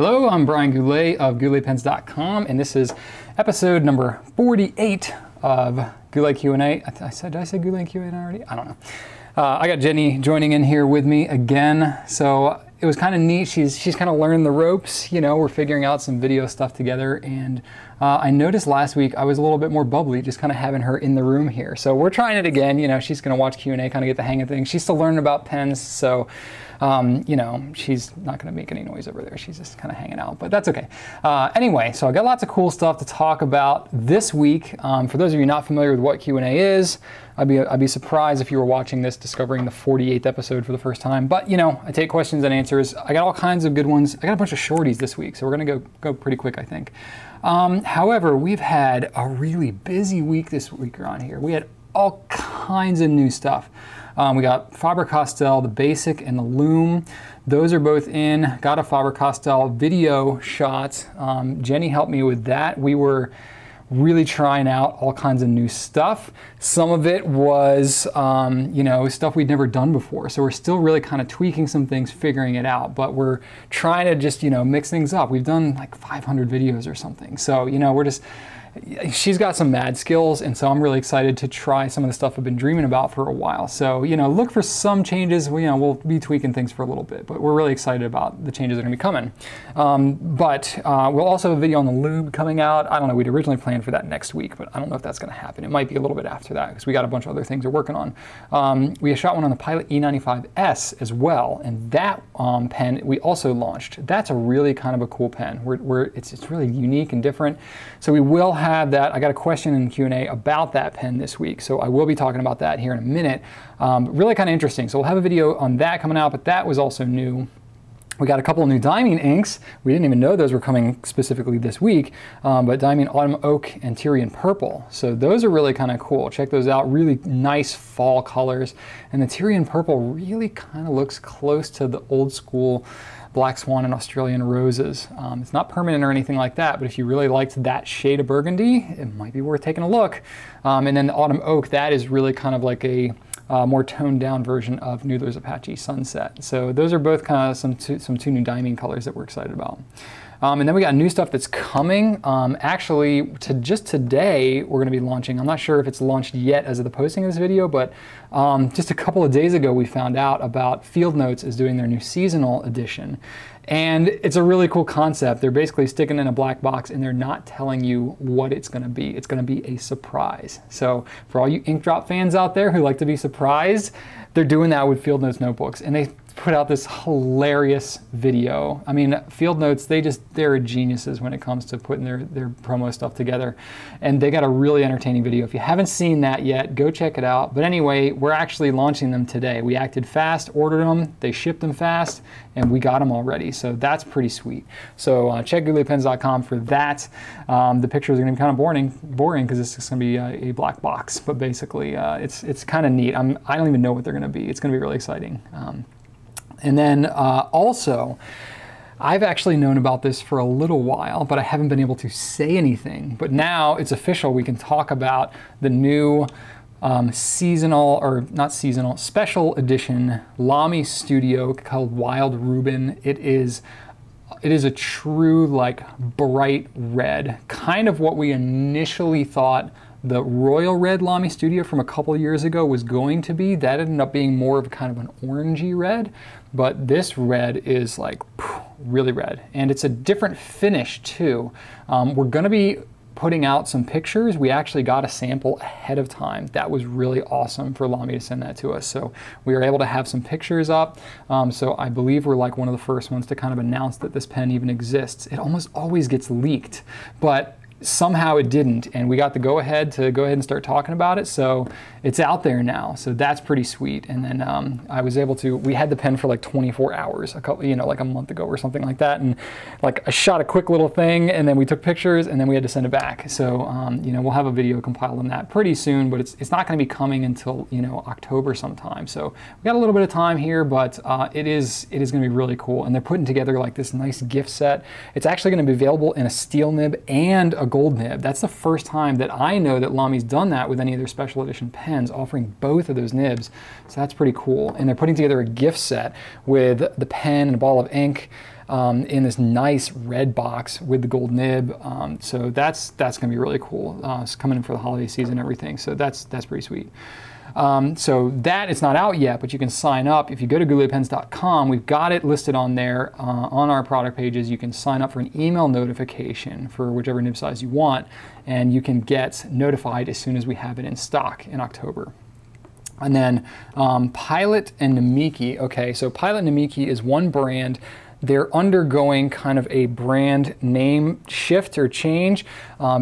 Hello, I'm Brian Goulet of GouletPens.com, and this is episode number 48 of Goulet Q&A. Did I say Goulet Q&A already? I don't know. I got Jenny joining in here with me again, so it was kind of neat. She's kind of learning the ropes. You know, we're figuring out some video stuff together, and I noticed last week I was a little bit more bubbly, just kind of having her in the room here. So we're trying it again. You know, she's going to watch Q&A, kind of get the hang of things. She's still learning about pens, so you know, she's not going to make any noise over there. She's just kind of hanging out, but that's okay. Anyway, so I got lots of cool stuff to talk about this week. For those of you not familiar with what Q&A is, I'd be surprised if you were watching this discovering the 48th episode for the first time. But you know, I take questions and answers. I got all kinds of good ones. I got a bunch of shorties this week, so we're going to go pretty quick, I think. However, we've had a really busy week this week around here. We had all kinds of new stuff. We got Faber-Castell, the Basic, and the Loom. Those are both in. Got a Faber-Castell video shot. Jenny helped me with that. We were really trying out all kinds of new stuff. Some of it was, you know, stuff we'd never done before. So we're still really kind of tweaking some things, figuring it out. But we're trying to just, you know, mix things up. We've done like 500 videos or something. So, you know, she's got some mad skills, and so I'm really excited to try some of the stuff I've been dreaming about for a while. So, you know, look for some changes. We'll be tweaking things for a little bit, but we're really excited about the changes that are going to be coming. We'll also have a video on the lube coming out. I don't know, we'd originally planned for that next week, but I don't know if that's going to happen. It might be a little bit after that because we got a bunch of other things we're working on. We shot one on the Pilot E95S as well, and that pen we also launched. That's a really kind of a cool pen. It's really unique and different. So we will have that. I got a question in the Q&A about that pen this week, so I will be talking about that here in a minute. Really kind of interesting. So we'll have a video on that coming out, but that was also new. We got a couple of new diamine inks. We didn't even know those were coming specifically this week, but Diamine Autumn Oak and Tyrian Purple. So those are really kind of cool. Check those out. Really nice fall colors. And the Tyrian Purple really kind of looks close to the old school Black Swan and Australian Roses. It's not permanent or anything like that, but if you really liked that shade of burgundy, it might be worth taking a look. And then the Autumn Oak, that is really kind of like a more toned down version of Noodler's Apache Sunset. So those are both kind of some two new diamine colors that we're excited about. And then we got new stuff that's coming. Actually, just today, we're going to be launching. I'm not sure if it's launched yet as of the posting of this video, but just a couple of days ago, we found out about Field Notes is doing their new seasonal edition. And it's a really cool concept. They're basically sticking in a black box and they're not telling you what it's going to be. It's going to be a surprise. So for all you ink drop fans out there who like to be surprised, they're doing that with Field Notes notebooks. And they put out this hilarious video. I mean, Field Notes, they're geniuses when it comes to putting their promo stuff together. And they got a really entertaining video. If you haven't seen that yet, go check it out. But anyway, we're actually launching them today. We acted fast, ordered them, they shipped them fast, and we got them already. So that's pretty sweet. So check GouletPens.com for that. The pictures are going to be kind of boring because it's just going to be a black box. But basically, it's kind of neat. I don't even know what they're going to be. It's going to be really exciting. And then also, I've actually known about this for a little while, but I haven't been able to say anything. But now it's official. We can talk about the new special edition Lamy Studio called Wild Reuben. It is a true, like, bright red, kind of what we initially thought the Royal Red Lamy Studio from a couple years ago was going to be. That ended up being more of kind of an orangey red, but this red is like really red, and it's a different finish too. We're going to be putting out some pictures. We actually got a sample ahead of time. That was really awesome for Lamy to send that to us. So we were able to have some pictures up. So I believe we're like one of the first ones to kind of announce that this pen even exists. It almost always gets leaked, but somehow it didn't, and we got the go-ahead and start talking about it, so it's out there now, so that's pretty sweet. And then I was able to, we had the pen for like 24 hours, like a month ago or something like that, and like I shot a quick little thing, and then we took pictures, and then we had to send it back. So you know, we'll have a video compiled on that pretty soon, but it's not going to be coming until, you know, October sometime. So we got a little bit of time here, but it is going to be really cool. And they're putting together like this nice gift set. It's actually going to be available in a steel nib and a gold nib. That's the first time that I know that Lami's done that with any of their special edition pens, offering both of those nibs. So that's pretty cool. And they're putting together a gift set with the pen and a ball of ink in this nice red box with the gold nib. So that's gonna be really cool. It's coming in for the holiday season and everything. So that's pretty sweet. So that it's not out yet, but you can sign up. If you go to gouletpens.com, we've got it listed on there on our product pages. You can sign up for an email notification for whichever nib size you want, and you can get notified as soon as we have it in stock in October. And then Pilot and Namiki. Okay, so Pilot and Namiki is one brand. They're undergoing kind of a brand name shift or change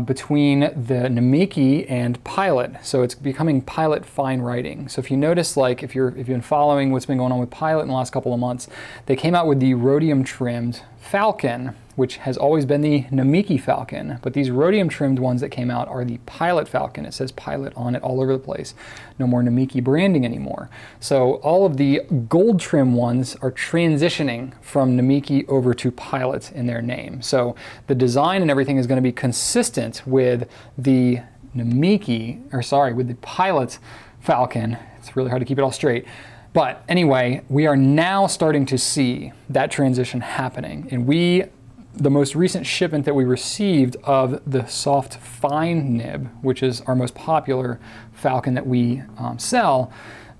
between the Namiki and Pilot. So it's becoming Pilot Fine Writing. So if you notice, like if you've been following what's been going on with Pilot in the last couple of months, they came out with the rhodium trimmed Falcon, which has always been the Namiki Falcon, but these rhodium trimmed ones that came out are the Pilot Falcon. It says Pilot on it all over the place. No more Namiki branding anymore. So all of the gold trim ones are transitioning from Namiki over to Pilot in their name. So the design and everything is going to be consistent with the Namiki, or sorry, with the Pilot Falcon. It's really hard to keep it all straight. But anyway, we are now starting to see that transition happening. And the most recent shipment that we received of the soft fine nib, which is our most popular Falcon that we sell,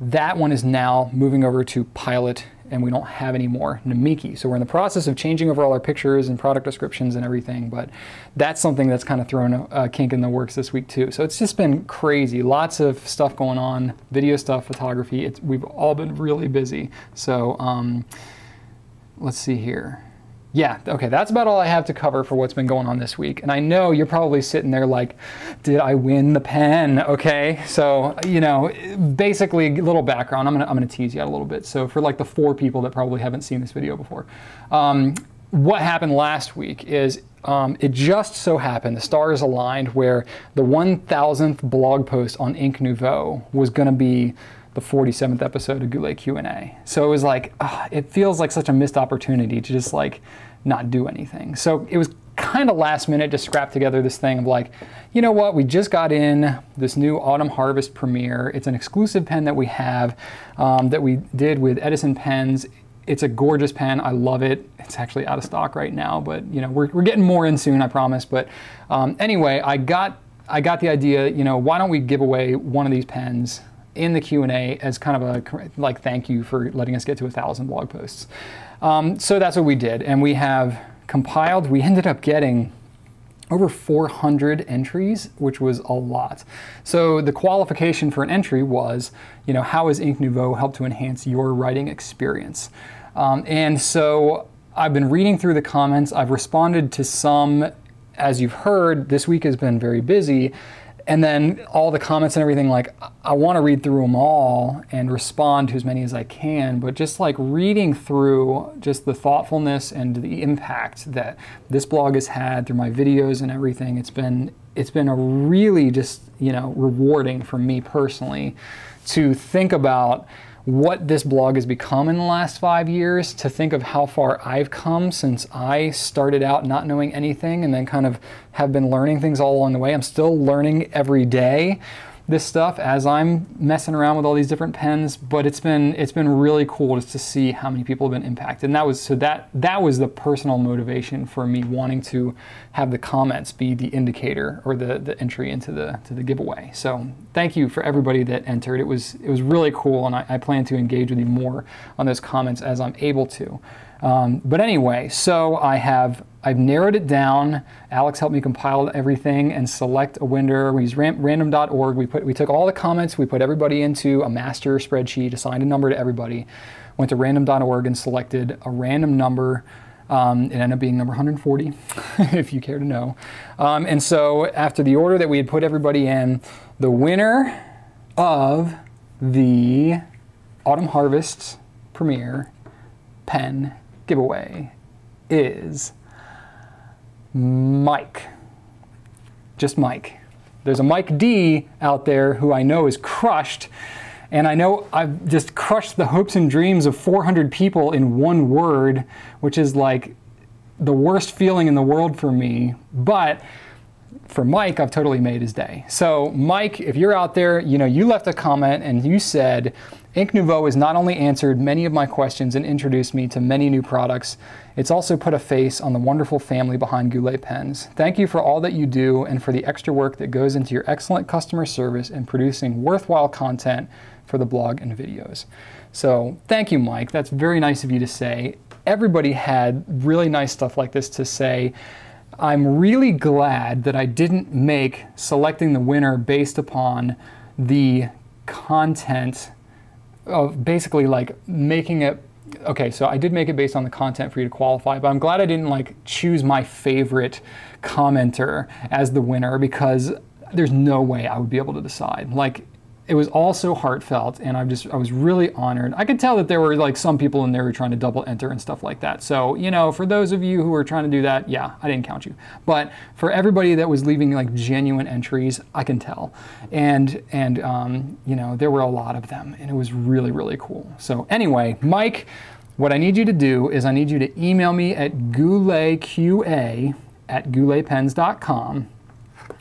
that one is now moving over to Pilot, and we don't have any more Namiki. So we're in the process of changing over all our pictures and product descriptions and everything, but that's something that's kind of thrown a kink in the works this week too. So it's just been crazy. Lots of stuff going on, video stuff, photography. We've all been really busy. So let's see here. Yeah, okay, that's about all I have to cover for what's been going on this week. And I know you're probably sitting there like, did I win the pen? Okay, so, you know, basically a little background. I'm gonna tease you out a little bit. So for like the 4 people that probably haven't seen this video before, what happened last week is it just so happened, the stars aligned, where the 1000th blog post on Ink Nouveau was gonna be the 47th episode of Goulet Q&A. So it was like, it feels like such a missed opportunity to just like not do anything. So it was kind of last minute to scrap together this thing of like, you know what, we just got in this new Autumn Harvest premiere. It's an exclusive pen that we have that we did with Edison Pens. It's a gorgeous pen. I love it. It's actually out of stock right now, but you know, we're getting more in soon, I promise. But anyway, I got the idea, you know, why don't we give away one of these pens in the Q&A as kind of a like thank you for letting us get to 1,000 blog posts. So that's what we did, and we have compiled. We ended up getting over 400 entries, which was a lot. So the qualification for an entry was, you know, how has Ink Nouveau helped to enhance your writing experience? And so I've been reading through the comments. I've responded to some. As you've heard, this week has been very busy. And then all the comments and everything, like, I want to read through them all and respond to as many as I can, but just like reading through just the thoughtfulness and the impact that this blog has had through my videos and everything, it's been a really just, you know, rewarding for me personally to think about what this blog has become in the last 5 years, to think of how far I've come since I started out not knowing anything and then kind of have been learning things all along the way. I'm still learning every day this stuff as I'm messing around with all these different pens, but it's been really cool just to see how many people have been impacted. And that was the personal motivation for me wanting to have the comments be the indicator or the entry into the giveaway. So thank you for everybody that entered. It was really cool, and I plan to engage with you more on those comments as I'm able to. But anyway, so I've narrowed it down. Alex helped me compile everything and select a winner. We used random.org. We took all the comments, we put everybody into a master spreadsheet, assigned a number to everybody, went to random.org and selected a random number. It ended up being number 140, if you care to know. And so after the order that we had put everybody in, the winner of the Autumn Harvest Premiere pen giveaway is Mike. Just Mike. There's a Mike D out there who I know is crushed, and I know I've just crushed the hopes and dreams of 400 people in one word, which is like the worst feeling in the world for me. But for Mike, I've totally made his day. So Mike, if you're out there, you left a comment and you said, Ink Nouveau has not only answered many of my questions and introduced me to many new products, it's also put a face on the wonderful family behind Goulet pens. Thank you for all that you do and for the extra work that goes into your excellent customer service and producing worthwhile content for the blog and videos. So thank you, Mike. That's very nice of you to say. Everybody had really nice stuff like this to say. I'm really glad that I didn't make selecting the winner based upon the content of basically like making it. Okay, so I did make it based on the content for you to qualify, but I'm glad I didn't like choose my favorite commenter as the winner, because there's no way I would be able to decide. Like, it was all so heartfelt, and I was really honored. I could tell that there were like some people in there who were trying to double enter and stuff like that. So, for those of you who were trying to do that, yeah, I didn't count you. But for everybody that was leaving like genuine entries, I can tell. And there were a lot of them, and it was really, really cool. So anyway, Mike, what I need you to do is I need you to email me at gouletqa@gouletpens.com.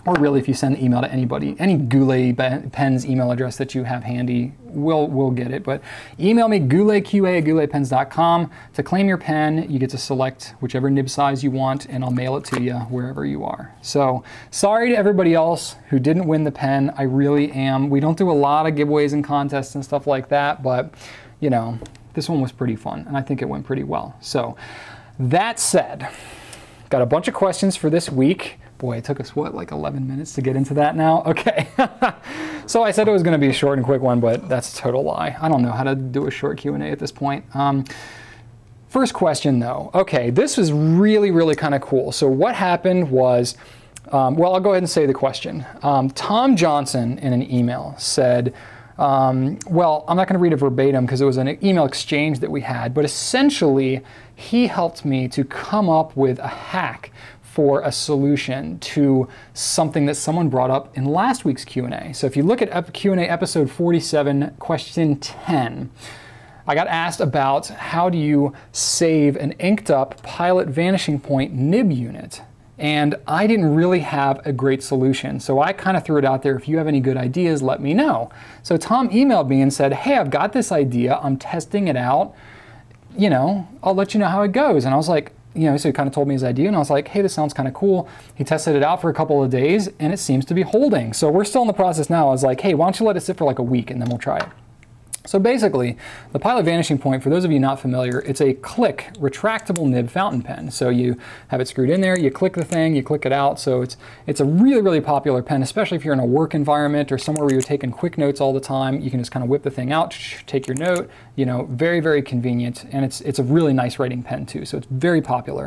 Or really, if you send the email to anybody, any Goulet Pens email address that you have handy, we'll get it. But email me, gouletqa@gouletpens.com. To claim your pen, you get to select whichever nib size you want, and I'll mail it to you wherever you are. So sorry to everybody else who didn't win the pen. I really am. We don't do a lot of giveaways and contests and stuff like that, but this one was pretty fun, and I think it went pretty well. So that said, got a bunch of questions for this week. Boy, it took us, what, like 11 minutes to get into that now? Okay. So I said it was going to be a short and quick one, but that's a total lie. I don't know how to do a short Q&A at this point. First question, though. Okay, this was really, really kind of cool. So what happened was, well, I'll go ahead and say the question. Tom Johnson, in an email, said, well, I'm not going to read it verbatim because it was an email exchange that we had, but essentially, he helped me to come up with a hack for a solution to something that someone brought up in last week's Q&A. So if you look at Q&A episode 47, question 10, I got asked about how do you save an inked up Pilot Vanishing Point nib unit. And I didn't really have a great solution. So I kind of threw it out there. If you have any good ideas, let me know. So Tom emailed me and said, hey, I've got this idea. I'm testing it out. I'll let you know how it goes. And I was like, so he kind of told me his idea, and I was like, hey, this sounds kind of cool. He tested it out for a couple of days, and it seems to be holding. So we're still in the process now. I was like, hey, why don't you let it sit for like a week, and then we'll try it. So basically, the Pilot Vanishing Point, for those of you not familiar, it's a click retractable nib fountain pen. So you have it screwed in there, you click the thing, you click it out. So it's a really, really popular pen, especially if you're in a work environment or somewhere where you're taking quick notes all the time. You can just kind of whip the thing out, take your note, very, very convenient. And it's a really nice writing pen too. So it's very popular.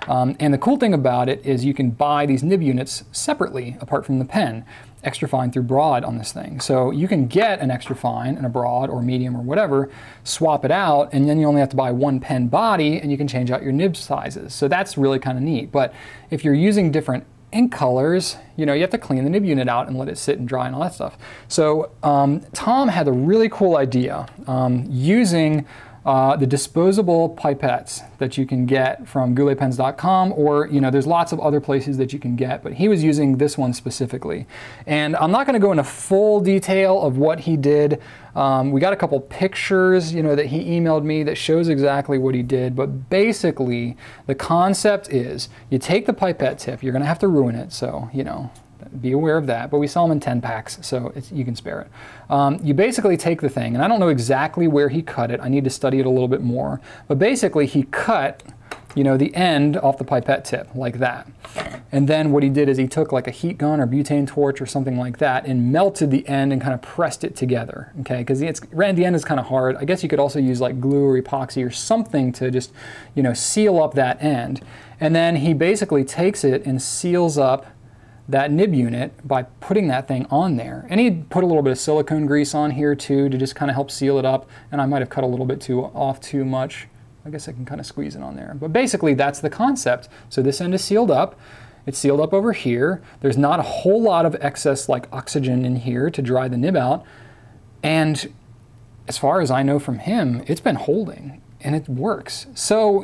And the cool thing about it is you can buy these nib units separately apart from the pen. Extra fine through broad on this thing. So you can get an extra fine and a broad or medium or whatever, swap it out, and then you only have to buy one pen body and you can change out your nib sizes. So that's really kind of neat. But if you're using different ink colors, you have to clean the nib unit out and let it sit and dry and all that stuff. So Tom had a really cool idea using the disposable pipettes that you can get from gouletpens.com, or there's lots of other places that you can get, but he was using this one specifically. And I'm not going to go into full detail of what he did. We got a couple pictures that he emailed me that shows exactly what he did, but basically the concept is you take the pipette tip, you're going to have to ruin it, so be aware of that, but we sell them in 10 packs, so you can spare it. You basically take the thing, and I don't know exactly where he cut it. I need to study it a little bit more. But basically, he cut, the end off the pipette tip, like that. And then what he did is he took like a heat gun or butane torch or something like that and melted the end and kind of pressed it together, okay? Because the end is kind of hard. I guess you could also use like glue or epoxy or something to just, seal up that end. And then he basically takes it and seals up that nib unit by putting that thing on there. And he put a little bit of silicone grease on here too to just kind of help seal it up. And I might have cut a little bit off too much. I guess I can kind of squeeze it on there. But basically that's the concept. So this end is sealed up. It's sealed up over here. There's not a whole lot of excess like oxygen in here to dry the nib out. And as far as I know from him, it's been holding and it works. So,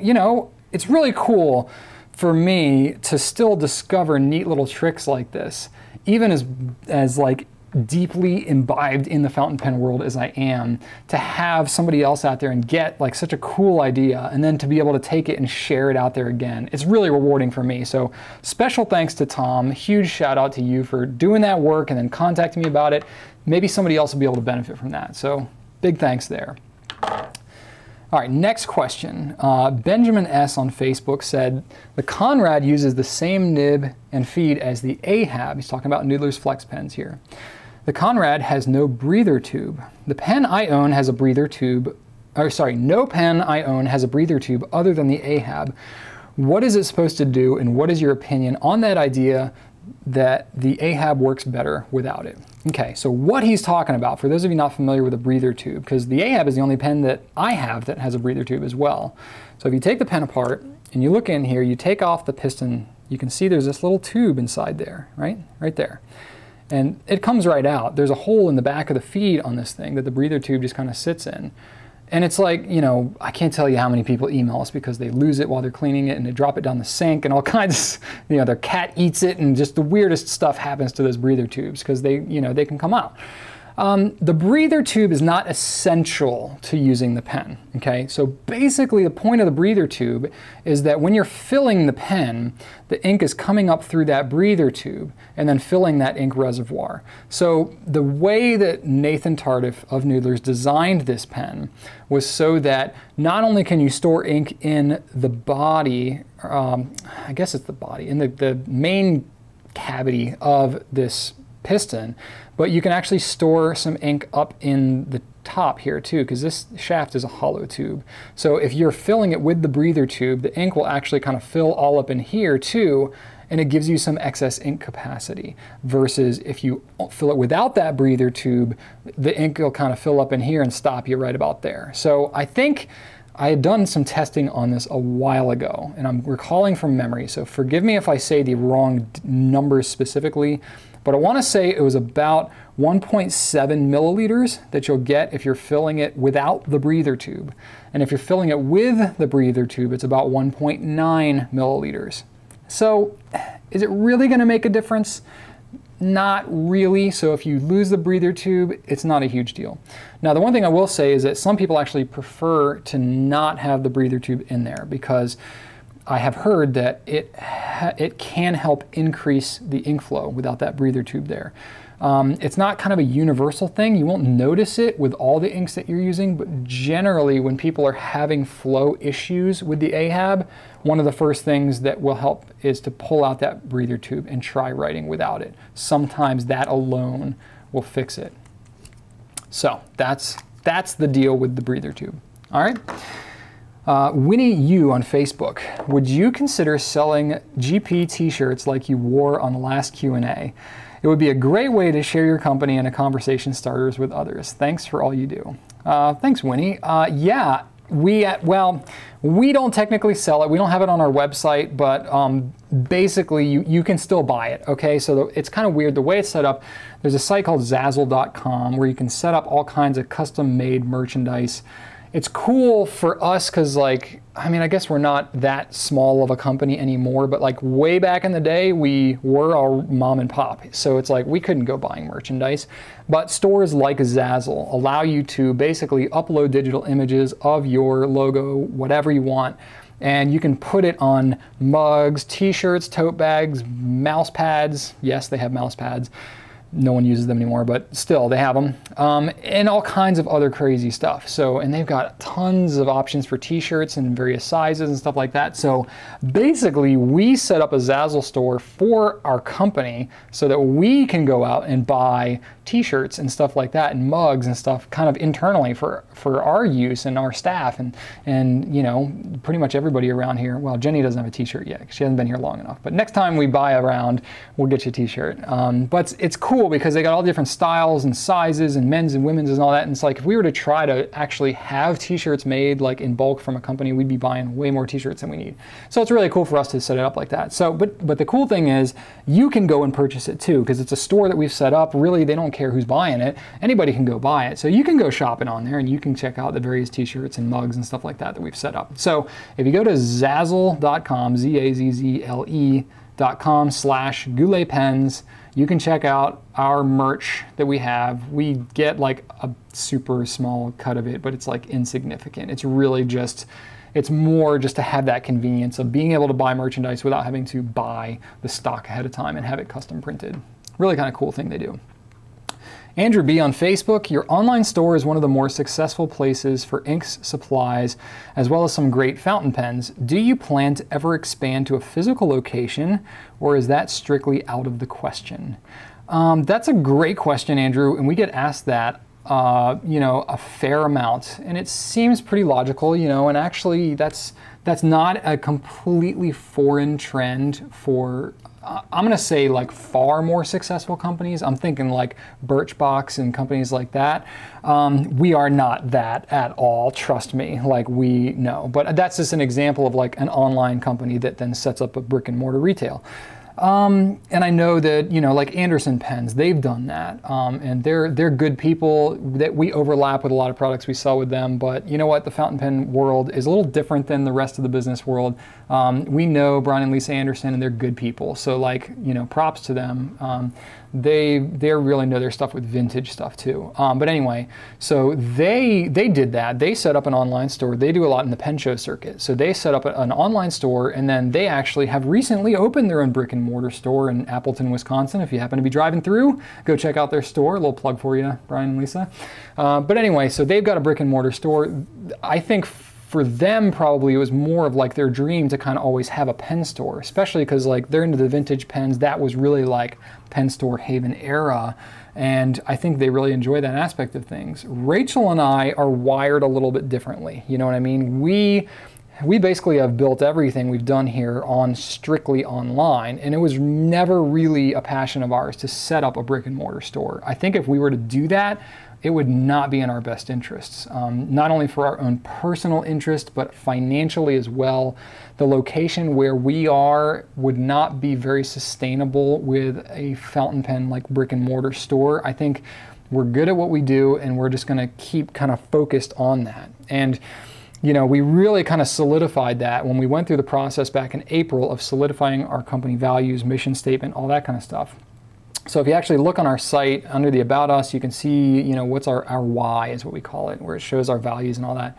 it's really cool for me to still discover neat little tricks like this, even as like deeply imbibed in the fountain pen world as I am, to have somebody else out there and get like such a cool idea and then to be able to take it and share it out there again, it's really rewarding for me. So special thanks to Tom, huge shout out to you for doing that work and then contacting me about it. Maybe somebody else will be able to benefit from that. So big thanks there. All right, next question. Benjamin S. on Facebook said, the Konrad uses the same nib and feed as the Ahab. He's talking about Noodler's Flex pens here. The Konrad has no breather tube. The pen I own has a breather tube, or sorry, no pen I own has a breather tube other than the Ahab. What is it supposed to do, and what is your opinion on that idea that the Ahab works better without it? Okay, so what he's talking about, for those of you not familiar with a breather tube, because the Ahab is the only pen that I have that has a breather tube as well. So if you take the pen apart and you look in here, you take off the piston, you can see there's this little tube inside there, right? Right there. And it comes right out. There's a hole in the back of the feed on this thing that the breather tube just kind of sits in. And it's like, you know, I can't tell you how many people email us because they lose it while they're cleaning it and they drop it down the sink and all kinds of, you know, their cat eats it and just the weirdest stuff happens to those breather tubes because they, you know, they can come out. The breather tube is not essential to using the pen, okay? So basically the point of the breather tube is that when you're filling the pen, the ink is coming up through that breather tube and then filling that ink reservoir. So the way that Nathan Tardif of Noodlers designed this pen was so that not only can you store ink in the body, I guess it's the body, in the main cavity of this piston, but you can actually store some ink up in the top here too, because this shaft is a hollow tube. So if you're filling it with the breather tube, the ink will actually kind of fill all up in here too, and it gives you some excess ink capacity. Versus if you fill it without that breather tube, the ink will kind of fill up in here and stop you right about there. So I think I had done some testing on this a while ago, and I'm recalling from memory, so forgive me if I say the wrong numbers specifically, but I want to say it was about 1.7 milliliters that you'll get if you're filling it without the breather tube. And if you're filling it with the breather tube, it's about 1.9 milliliters. So is it really going to make a difference? Not really. So if you lose the breather tube, it's not a huge deal. Now, the one thing I will say is that some people actually prefer to not have the breather tube in there because I have heard that it can help increase the ink flow without that breather tube there. It's not kind of a universal thing. You won't notice it with all the inks that you're using, but generally when people are having flow issues with the Ahab, one of the first things that will help is to pull out that breather tube and try writing without it. Sometimes that alone will fix it. So that's the deal with the breather tube. All right. Winnie U on Facebook, would you consider selling GP t-shirts like you wore on the last Q&A? It would be a great way to share your company and a conversation starters with others. Thanks for all you do. Thanks, Winnie. Yeah, we don't technically sell it. We don't have it on our website, but basically you can still buy it, okay? So it's kind of weird. The way it's set up, there's a site called Zazzle.com where you can set up all kinds of custom-made merchandise. It's cool for us because, like, I mean, I guess we're not that small of a company anymore, but like way back in the day, we were our mom and pop. So it's like we couldn't go buying merchandise. But stores like Zazzle allow you to basically upload digital images of your logo, whatever you want, and you can put it on mugs, t-shirts, tote bags, mouse pads. Yes, they have mouse pads. No one uses them anymore, but still, they have them. And all kinds of other crazy stuff. So, and they've got tons of options for t-shirts in various sizes and stuff like that. So basically, we set up a Zazzle store for our company so that we can go out and buy t-shirts and stuff like that and mugs and stuff kind of internally for our use and our staff and you know, pretty much everybody around here. Well, Jenny doesn't have a t-shirt yet because she hasn't been here long enough. But next time we buy around, we'll get you a t-shirt. But it's cool cool because they got all different styles and sizes and men's and women's and all that. And it's like, if we were to try to actually have t-shirts made like in bulk from a company, we'd be buying way more t-shirts than we need. So it's really cool for us to set it up like that. So, but the cool thing is you can go and purchase it too, because it's a store that we've set up. Really, they don't care who's buying it. Anybody can go buy it. So you can go shopping on there and you can check out the various t-shirts and mugs and stuff like that we've set up. So if you go to Zazzle.com, Zazzle.com/Goulet pens, you can check out our merch that we have. We get like a super small cut of it, but it's like insignificant. It's really just, it's more just to have that convenience of being able to buy merchandise without having to buy the stock ahead of time and have it custom printed. Really kind of cool thing they do. Andrew B. on Facebook, your online store is one of the more successful places for inks, supplies, as well as some great fountain pens. Do you plan to ever expand to a physical location, or is that strictly out of the question? That's a great question, Andrew, and we get asked that you know, a fair amount, and it seems pretty logical, you know, and actually that's not a completely foreign trend for I'm going to say like far more successful companies. I'm thinking like Birchbox and companies like that. We are not that at all, trust me, like we know. But that's just an example of like an online company that then sets up a brick and mortar retail. And I know that, you know, like Anderson Pens, they've done that, and they're good people that we overlap with a lot of products we sell with them. But you know what, the fountain pen world is a little different than the rest of the business world. We know Brian and Lisa Anderson, and they're good people. So like, you know, props to them. They really know their stuff with vintage stuff too. But anyway, so they did that. They set up an online store. They do a lot in the pen show circuit. So they set up an online store, and then they actually have recently opened their own brick and mortar store in Appleton, Wisconsin. If you happen to be driving through, go check out their store. A little plug for you, Brian and Lisa. But anyway, so they've got a brick and mortar store. I think for them, probably it was more of like their dream to kind of always have a pen store, especially because like they're into the vintage pens. That was really like pen store haven era. And I think they really enjoy that aspect of things. Rachel and I are wired a little bit differently. You know what I mean? We basically have built everything we've done here on strictly online, and it was never really a passion of ours to set up a brick and mortar store. I think if we were to do that, it would not be in our best interests, not only for our own personal interest, but financially as well. The location where we are would not be very sustainable with a fountain pen like brick and mortar store. I think we're good at what we do, and we're just gonna keep kind of focused on that. And you know, we really kind of solidified that when we went through the process back in April of solidifying our company values, mission statement, all that kind of stuff. So if you actually look on our site under the About Us, you can see, you know, what's our why is what we call it, where it shows our values and all that.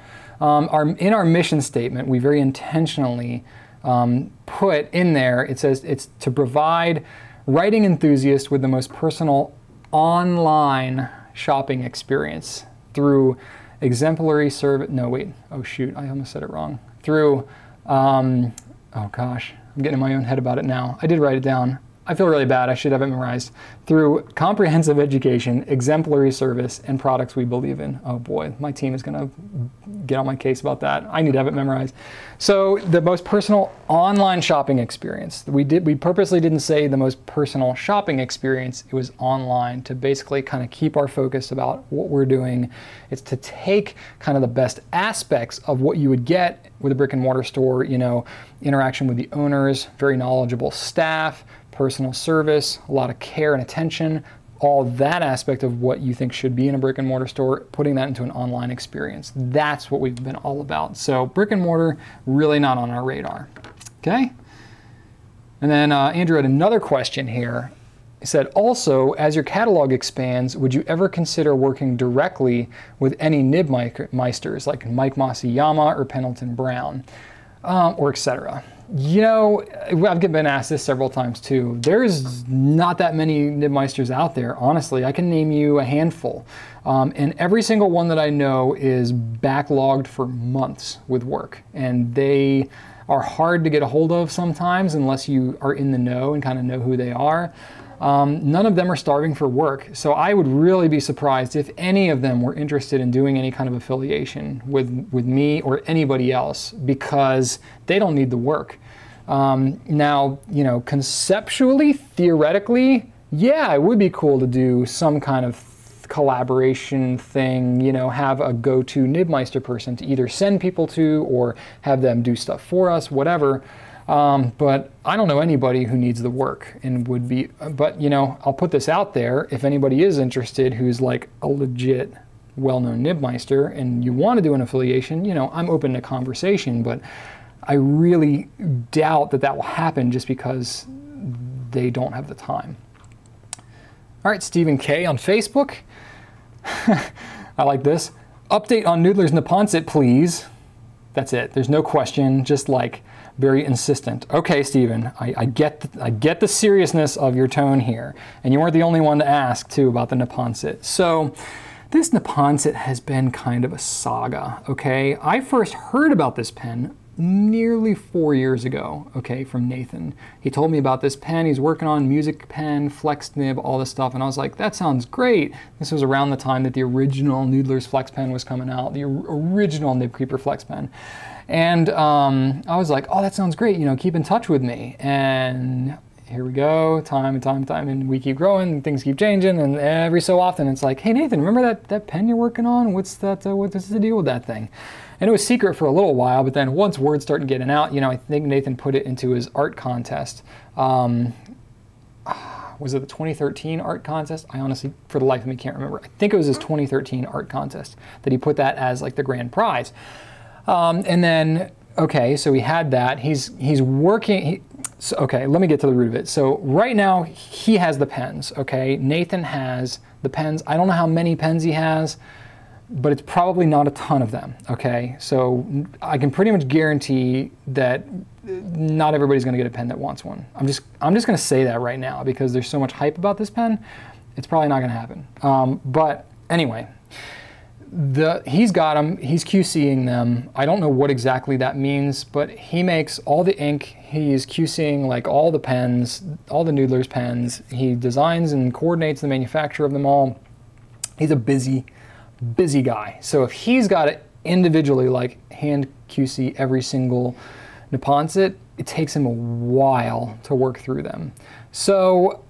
In our mission statement, we very intentionally put in there, it says it's to provide writing enthusiasts with the most personal online shopping experience through exemplary service. No, wait. Oh, shoot. I almost said it wrong. Through, oh gosh, I'm getting in my own head about it now. I did write it down. I feel really bad. I should have it memorized. Through comprehensive education, exemplary service, and products we believe in. Oh boy, my team is going to get on my case about that. I need to have it memorized. So the most personal online shopping experience. We purposely didn't say the most personal shopping experience. It was online to basically kind of keep our focus about what we're doing. It's to take kind of the best aspects of what you would get with a brick and mortar store, you know, interaction with the owners, very knowledgeable staff, personal service, a lot of care and attention, all that aspect of what you think should be in a brick and mortar store, putting that into an online experience. That's what we've been all about. So brick and mortar, really not on our radar. Okay? And then Andrew had another question here. He said, also, as your catalog expands, would you ever consider working directly with any nib-meisters like Mike Masuyama or Pendleton Brown, or etc.? You know, I've been asked this several times too. There's not that many nib-meisters out there, honestly. I can name you a handful. And every single one that I know is backlogged for months with work. And they are hard to get a hold of sometimes unless you are in the know and kind of know who they are. None of them are starving for work. So I would really be surprised if any of them were interested in doing any kind of affiliation with me or anybody else, because they don't need the work. Now, you know, conceptually, theoretically, yeah, it would be cool to do some kind of collaboration thing, you know, have a go-to nib-meister person to either send people to or have them do stuff for us, whatever. But I don't know anybody who needs the work and would be, but you know, I'll put this out there. If anybody is interested who's like a legit well-known nib-meister and you want to do an affiliation, you know, I'm open to conversation, but I really doubt that that will happen just because they don't have the time. All right, Stephen K on Facebook. I like this. Update on Noodler's Neponset, please. That's it. There's no question, just like very insistent. Okay, Stephen, I get the seriousness of your tone here. And you weren't the only one to ask, too, about the Neponset. So this Neponset has been kind of a saga, okay? I first heard about this pen nearly 4 years ago, okay, from Nathan. He told me about this pen he's working on, music pen, flex nib, all this stuff, and I was like, that sounds great. This was around the time that the original Noodler's Flex pen was coming out, the original Nib Creeper Flex pen. And I was like, oh, that sounds great, you know, keep in touch with me. And here we go, time and time and time, and we keep growing, and things keep changing, and every so often it's like, hey, Nathan, remember that pen you're working on? What's that, what's the deal with that thing? And it was secret for a little while, but then once word started getting out, you know, I think Nathan put it into his art contest. Was it the 2013 art contest? I honestly, for the life of me, can't remember. I think it was his 2013 art contest that he put that as like the grand prize. And then, okay, so he had that. He's working. So, okay, let me get to the root of it. So right now he has the pens. Okay, Nathan has the pens. I don't know how many pens he has, but it's probably not a ton of them, okay? So I can pretty much guarantee that not everybody's gonna get a pen that wants one. I'm just gonna say that right now because there's so much hype about this pen, it's probably not gonna happen. But anyway, he's got them, he's QCing them. I don't know what exactly that means, but he makes all the ink, he's QCing like all the pens, all the Noodler's pens. He designs and coordinates the manufacture of them all. He's a busy guy. So if he's got to individually like hand QC every single Neponset, it takes him a while to work through them. So,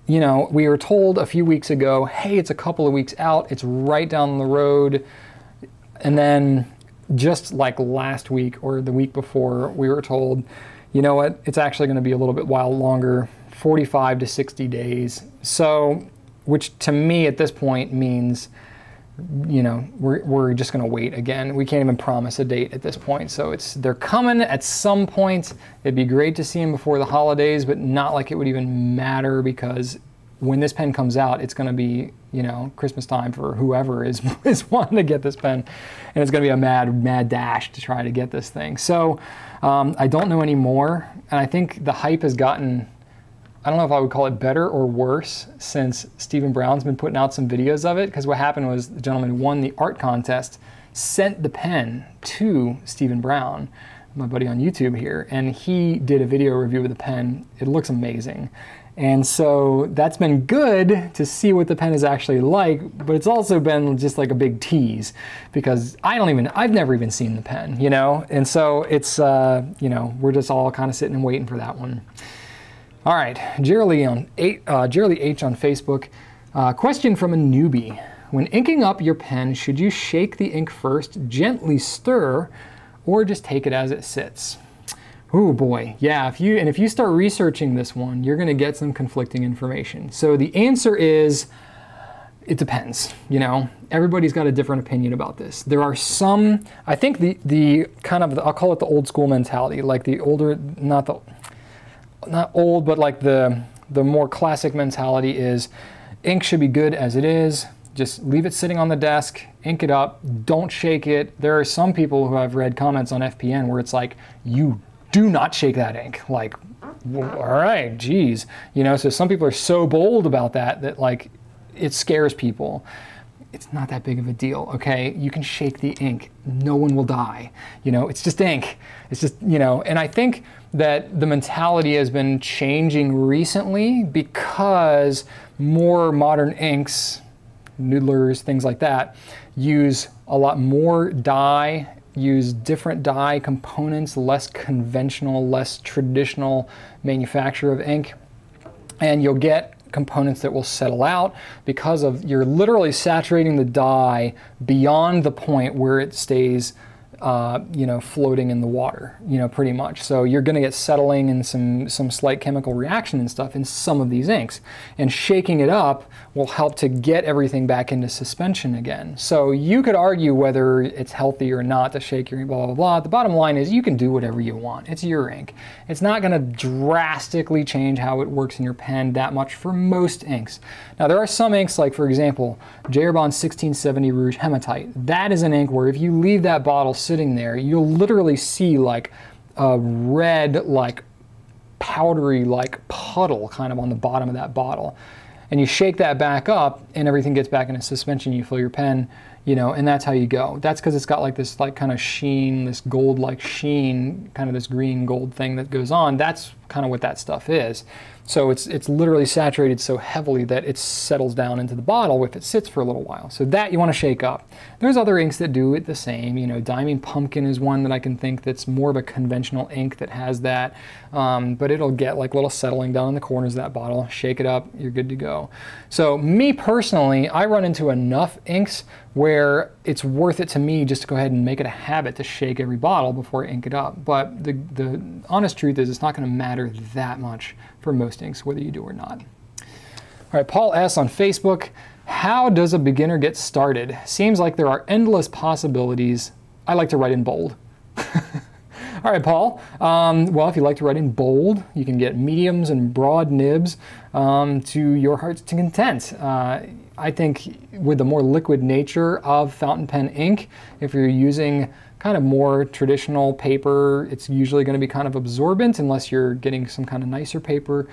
you know, we were told a few weeks ago, hey, it's a couple of weeks out, it's right down the road. And then just like last week or the week before, we were told, you know what, it's actually going to be a little bit while longer, 45 to 60 days. So, which to me at this point means, you know, we're just going to wait again. We can't even promise a date at this point. So they're coming at some point. It'd be great to see them before the holidays, but not like it would even matter because when this pen comes out, it's going to be, you know, Christmas time for whoever is wanting to get this pen, and it's going to be a mad dash to try to get this thing. So I don't know anymore, and I think the hype has gotten, I don't know if I would call it better or worse since Stephen Brown's been putting out some videos of it, because what happened was the gentleman who won the art contest sent the pen to Stephen Brown, my buddy on YouTube here, and he did a video review of the pen. It looks amazing. And so that's been good to see what the pen is actually like, but it's also been just like a big tease because I've never even seen the pen, you know? And so it's, you know, we're just all kind of sitting and waiting for that one. All right, Geralee H on Facebook. Question from a newbie. When inking up your pen, should you shake the ink first, gently stir, or just take it as it sits? Oh boy, yeah, if you start researching this one, you're gonna get some conflicting information. So the answer is, it depends, you know? Everybody's got a different opinion about this. There are some, I think the kind of, I'll call it the old school mentality, like the older, not old, but like the more classic mentality is ink should be good as it is. Just leave it sitting on the desk, ink it up, don't shake it. There are some people who I've read comments on FPN where it's like, you do not shake that ink. Like, well, all right, geez. You know, so some people are so bold about that like it scares people. It's not that big of a deal, okay? You can shake the ink. No one will die. You know, it's just ink. It's just, you know, and I think that the mentality has been changing recently because more modern inks, Noodlers, things like that, use a lot more dye, use different dye components, less conventional, less traditional manufacture of ink. And you'll get components that will settle out because of you're literally saturating the dye beyond the point where it stays floating in the water, pretty much. So you're going to get settling and some slight chemical reaction and stuff in some of these inks. And shaking it up will help to get everything back into suspension again. So you could argue whether it's healthy or not to shake your ink, blah, blah, blah. The bottom line is you can do whatever you want. It's your ink. It's not going to drastically change how it works in your pen that much for most inks. Now, there are some inks, like, for example, Bond's 1670 Rouge Hematite. That is an ink where if you leave that bottle sitting there, you'll literally see like a red, like powdery, like puddle kind of on the bottom of that bottle. And you shake that back up and everything gets back into suspension. You fill your pen, and that's how you go. That's because it's got like this like kind of sheen, this gold-like sheen, kind of this green gold thing that goes on. That's kind of what that stuff is. So it's literally saturated so heavily that it settles down into the bottle if it sits for a little while. So that you want to shake up. There's other inks that do it the same. Diamond Pumpkin is one that I can think that's more of a conventional ink that has that. But it'll get like little settling down in the corners of that bottle. Shake it up, you're good to go. So me personally, I run into enough inks where it's worth it to me just to go ahead and make it a habit to shake every bottle before I ink it up. But the honest truth is it's not going to matter that much for most inks, whether you do or not. All right, Paul S. on Facebook, how does a beginner get started? Seems like there are endless possibilities. I like to write in bold. All right, Paul. Well, if you like to write in bold, you can get mediums and broad nibs to your heart's content. I think with the more liquid nature of fountain pen ink, if you're using kind of more traditional paper, it's usually going to be kind of absorbent unless you're getting some kind of nicer paper.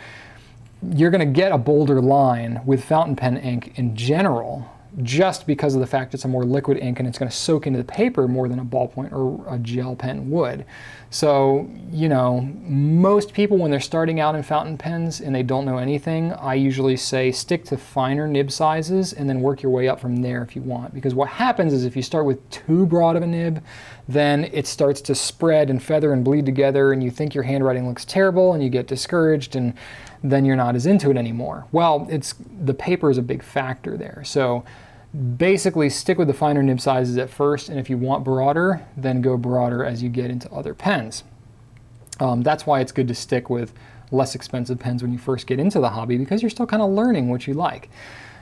You're going to get a bolder line with fountain pen ink in general, just because of the fact it's a more liquid ink and it's going to soak into the paper more than a ballpoint or a gel pen would. So, most people when they're starting out in fountain pens and they don't know anything, I usually say stick to finer nib sizes and then work your way up from there if you want. Because what happens is if you start with too broad of a nib, then it starts to spread and feather and bleed together and you think your handwriting looks terrible and you get discouraged and then you're not as into it anymore. Well, the paper is a big factor there. So basically stick with the finer nib sizes at first, and if you want broader, then go broader as you get into other pens. That's why it's good to stick with less expensive pens when you first get into the hobby, because you're still kind of learning what you like.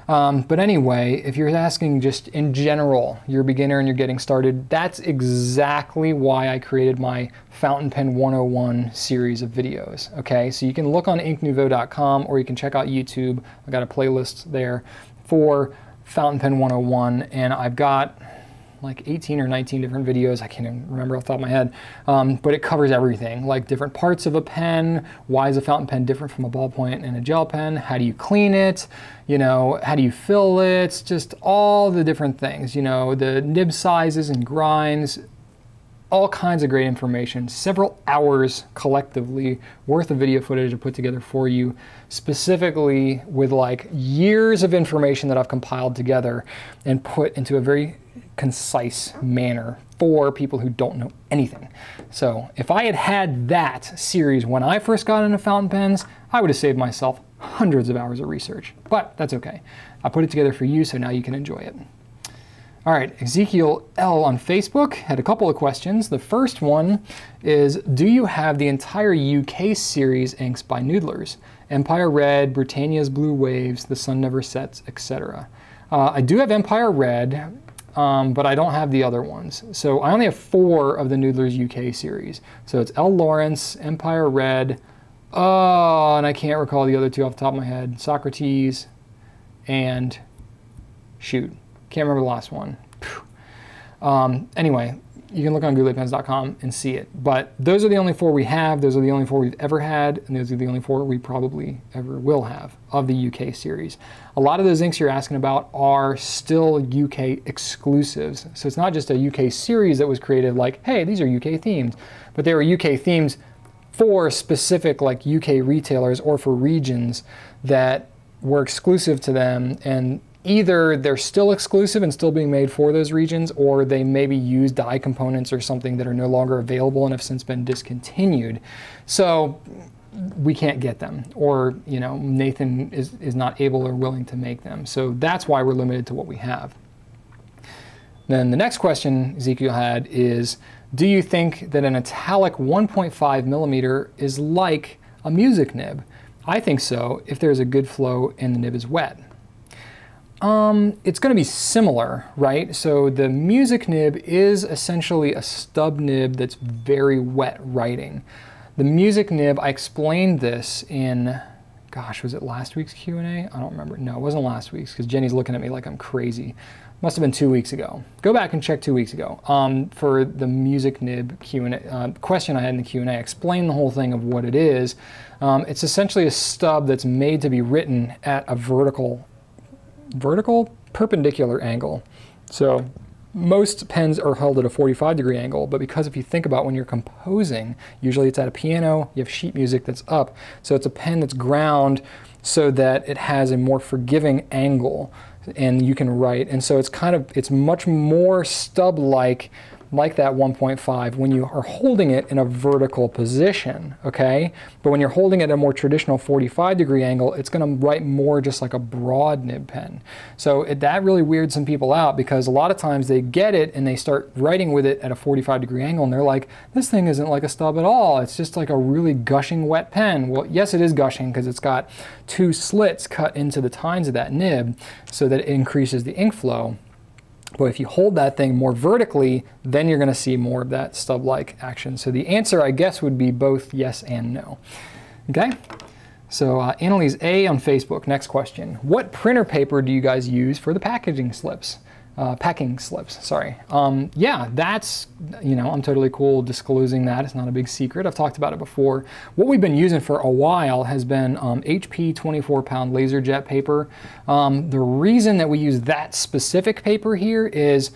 But anyway, if you're asking just in general, you're a beginner and you're getting started, that's exactly why I created my Fountain Pen 101 series of videos. Okay, so you can look on inknouveau.com or you can check out YouTube. I've got a playlist there for Fountain Pen 101, and I've got like 18 or 19 different videos. I can't even remember off the top of my head, but it covers everything, like different parts of a pen. Why is a fountain pen different from a ballpoint and a gel pen? How do you clean it? How do you fill it? Just all the different things, the nib sizes and grinds, all kinds of great information. Several hours collectively worth of video footage to put together for you, specifically with like years of information that I've compiled together and put into a very concise manner for people who don't know anything. So if I had had that series when I first got into fountain pens, I would have saved myself hundreds of hours of research, but that's okay. I put it together for you, so now you can enjoy it. All right, Exequiel L on Facebook had a couple of questions. The first one is, do you have the entire UK series inks by Noodlers? Empire Red, Britannia's Blue Waves, The Sun Never Sets, etc. I do have Empire Red, but I don't have the other ones. So I only have 4 of the Noodlers UK series. So it's L. Lawrence, Empire Red, and I can't recall the other 2 off the top of my head, Socrates, and shoot, can't remember the last one. Anyway, you can look on gouletpens.com and see it. But those are the only 4 we have. Those are the only 4 we've ever had. And those are the only 4 we probably ever will have of the UK series. A lot of those inks you're asking about are still UK exclusives. So it's not just a UK series that was created like, hey, these are UK themes. But they were UK themes for specific like UK retailers or for regions that were exclusive to them, and either they're still exclusive and still being made for those regions, or they maybe use dye components or something that are no longer available and have since been discontinued. So, we can't get them, or Nathan is not able or willing to make them. So that's why we're limited to what we have. Then the next question Exequiel had is, do you think that an italic 1.5 millimeter is like a music nib? I think so, if there's a good flow and the nib is wet. It's going to be similar, right? So the music nib is essentially a stub nib that's very wet writing. The music nib, I explained this in, gosh, was it last week's Q&A? I don't remember. No, it wasn't last week's, because Jenny's looking at me like I'm crazy. Must have been 2 weeks ago. Go back and check 2 weeks ago. For the music nib Q&A question I had in the Q&A, I explained the whole thing of what it is. It's essentially a stub that's made to be written at a vertical perpendicular angle. So most pens are held at a 45-degree angle, but because if you think about when you're composing, usually it's at a piano, you have sheet music that's up. So it's a pen that's ground so that it has a more forgiving angle and you can write. And so it's much more stub-like, like that 1.5 when you are holding it in a vertical position, okay? But when you're holding it at a more traditional 45-degree angle, it's going to write more just like a broad nib pen. So that really weirds some people out, because a lot of times they get it and they start writing with it at a 45-degree angle and they're like, this thing isn't like a stub at all. It's just like a really gushing wet pen. Well, yes, it is gushing because it's got 2 slits cut into the tines of that nib so that it increases the ink flow. But if you hold that thing more vertically, then you're going to see more of that stub-like action. So the answer, I guess, would be both yes and no. Okay? So Analise A on Facebook, next question. What printer paper do you guys use for the packaging slips? Packing slips, sorry. Yeah, that's, I'm totally cool disclosing that. It's not a big secret. I've talked about it before. What we've been using for a while has been HP 24-pound LaserJet paper. The reason that we use that specific paper here is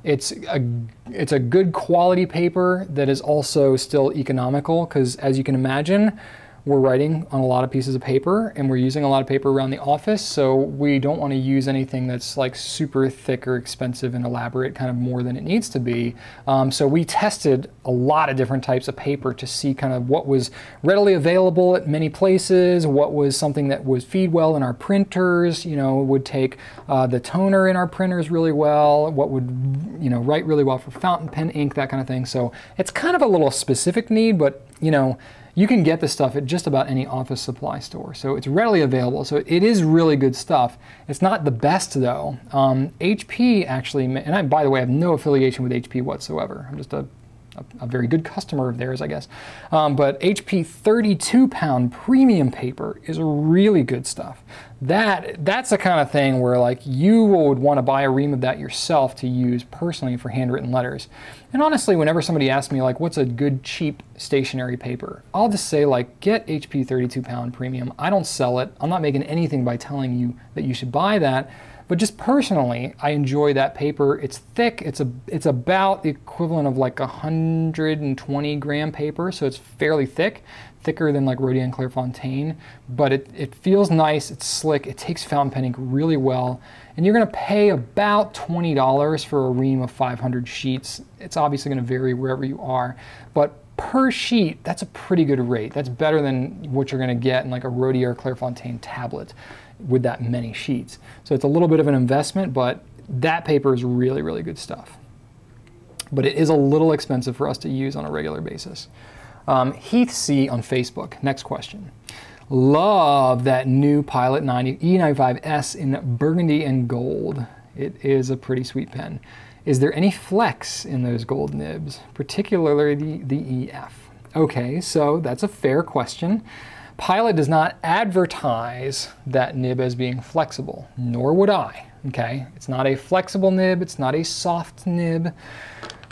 it's a good quality paper that is also still economical, because as you can imagine, we're writing on a lot of pieces of paper and we're using a lot of paper around the office, so we don't want to use anything that's like super thick or expensive and elaborate, kind of more than it needs to be. So we tested a lot of different types of paper to see kind of what was readily available at many places, what was something that would feed well in our printers, would take the toner in our printers really well, what would write really well for fountain pen ink, that kind of thing. So it's kind of a little specific need, but you can get this stuff at just about any office supply store. So it's readily available. So it is really good stuff. It's not the best though. HP actually, and I, by the way, I have no affiliation with HP whatsoever. I'm just a very good customer of theirs, I guess. But HP 32-pound premium paper is really good stuff. That's the kind of thing where like you would want to buy a ream of that yourself to use personally for handwritten letters. And honestly, whenever somebody asks me like, what's a good cheap stationery paper, I'll just say like, get HP 32-pound premium. I don't sell it. I'm not making anything by telling you that you should buy that. But just personally, I enjoy that paper. It's thick. It's about the equivalent of like 120 gram paper, so it's fairly thick, thicker than like Rodion Clairefontaine. But it feels nice. It's slick. It takes fountain pen ink really well, and you're going to pay about $20 for a ream of 500 sheets. It's obviously going to vary wherever you are, but per sheet, that's a pretty good rate. That's better than what you're going to get in like a Rodion Clairefontaine tablet with that many sheets. So it's a little bit of an investment, but that paper is really, really good stuff. But it is a little expensive for us to use on a regular basis. Heath C on Facebook, next question. Love that new Pilot 90 E95S in burgundy and gold. It is a pretty sweet pen. Is there any flex in those gold nibs, particularly the EF? Okay, so that's a fair question. Pilot does not advertise that nib as being flexible, nor would I, okay? It's not a flexible nib, it's not a soft nib.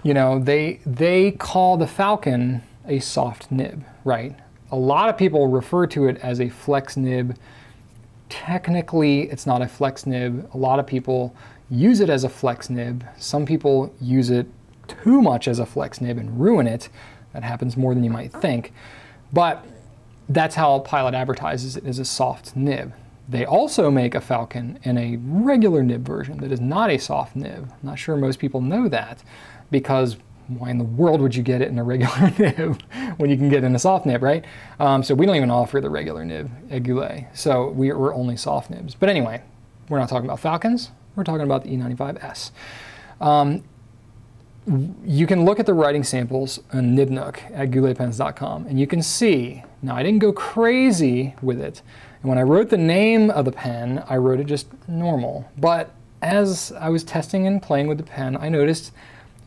They call the Falcon a soft nib, right? A lot of people refer to it as a flex nib. Technically, it's not a flex nib. A lot of people use it as a flex nib. Some people use it too much as a flex nib and ruin it. That happens more than you might think. But that's how Pilot advertises it as a soft nib. They also make a Falcon in a regular nib version that is not a soft nib. I'm not sure most people know that, because why in the world would you get it in a regular nib when you can get it in a soft nib, right? So we don't even offer the regular nib at Goulet. So we're only soft nibs. But anyway, we're not talking about Falcons. We're talking about the E95S. You can look at the writing samples on Nibnook at gouletpens.com, and you can see, now I didn't go crazy with it. And when I wrote the name of the pen, I wrote it just normal. But as I was testing and playing with the pen, I noticed,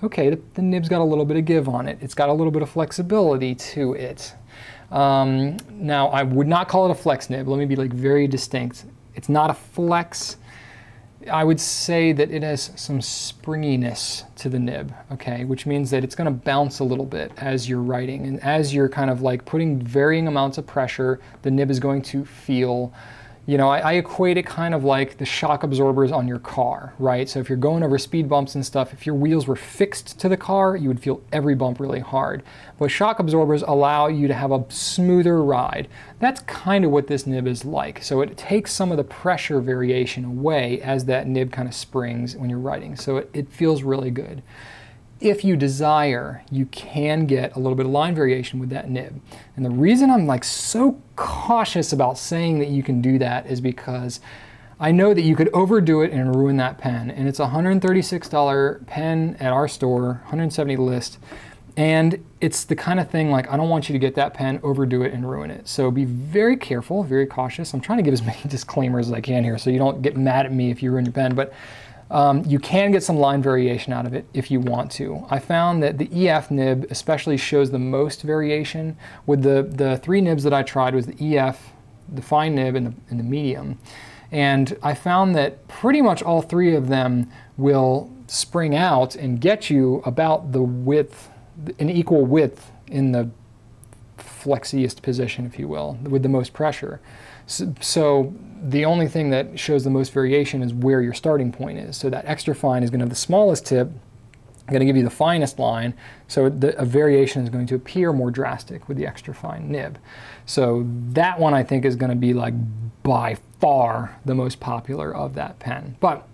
okay, the nib's got a little bit of give on it. It's got a little bit of flexibility to it. Now, I would not call it a flex nib. Let me be like very distinct. It's not a flex. I would say that it has some springiness to the nib, okay, which means that it's going to bounce a little bit as you're writing, and as you're kind of like putting varying amounts of pressure, the nib is going to feel, you know, I equate it kind of like the shock absorbers on your car, right? So if you're going over speed bumps and stuff, if your wheels were fixed to the car, you would feel every bump really hard. But shock absorbers allow you to have a smoother ride. That's kind of what this nib is like. So it takes some of the pressure variation away as that nib kind of springs when you're writing. So it feels really good. If you desire, you can get a little bit of line variation with that nib. And the reason I'm like so cautious about saying that you can do that is because I know that you could overdo it and ruin that pen. And it's a $136 pen at our store, 170 list. And it's the kind of thing like, I don't want you to get that pen, overdo it, and ruin it. So be very careful, very cautious. I'm trying to give as many disclaimers as I can here so you don't get mad at me if you ruin your pen. But you can get some line variation out of it if you want to. I found that the EF nib especially shows the most variation. With the three nibs that I tried was the EF, the fine nib, and the medium. And I found that pretty much all three of them will spring out and get you about the width, an equal width in the flexiest position, if you will, with the most pressure. So the only thing that shows the most variation is where your starting point is. So that extra fine is going to have the smallest tip, going to give you the finest line, so a variation is going to appear more drastic with the extra fine nib. So that one I think is going to be like by far the most popular of that pen. But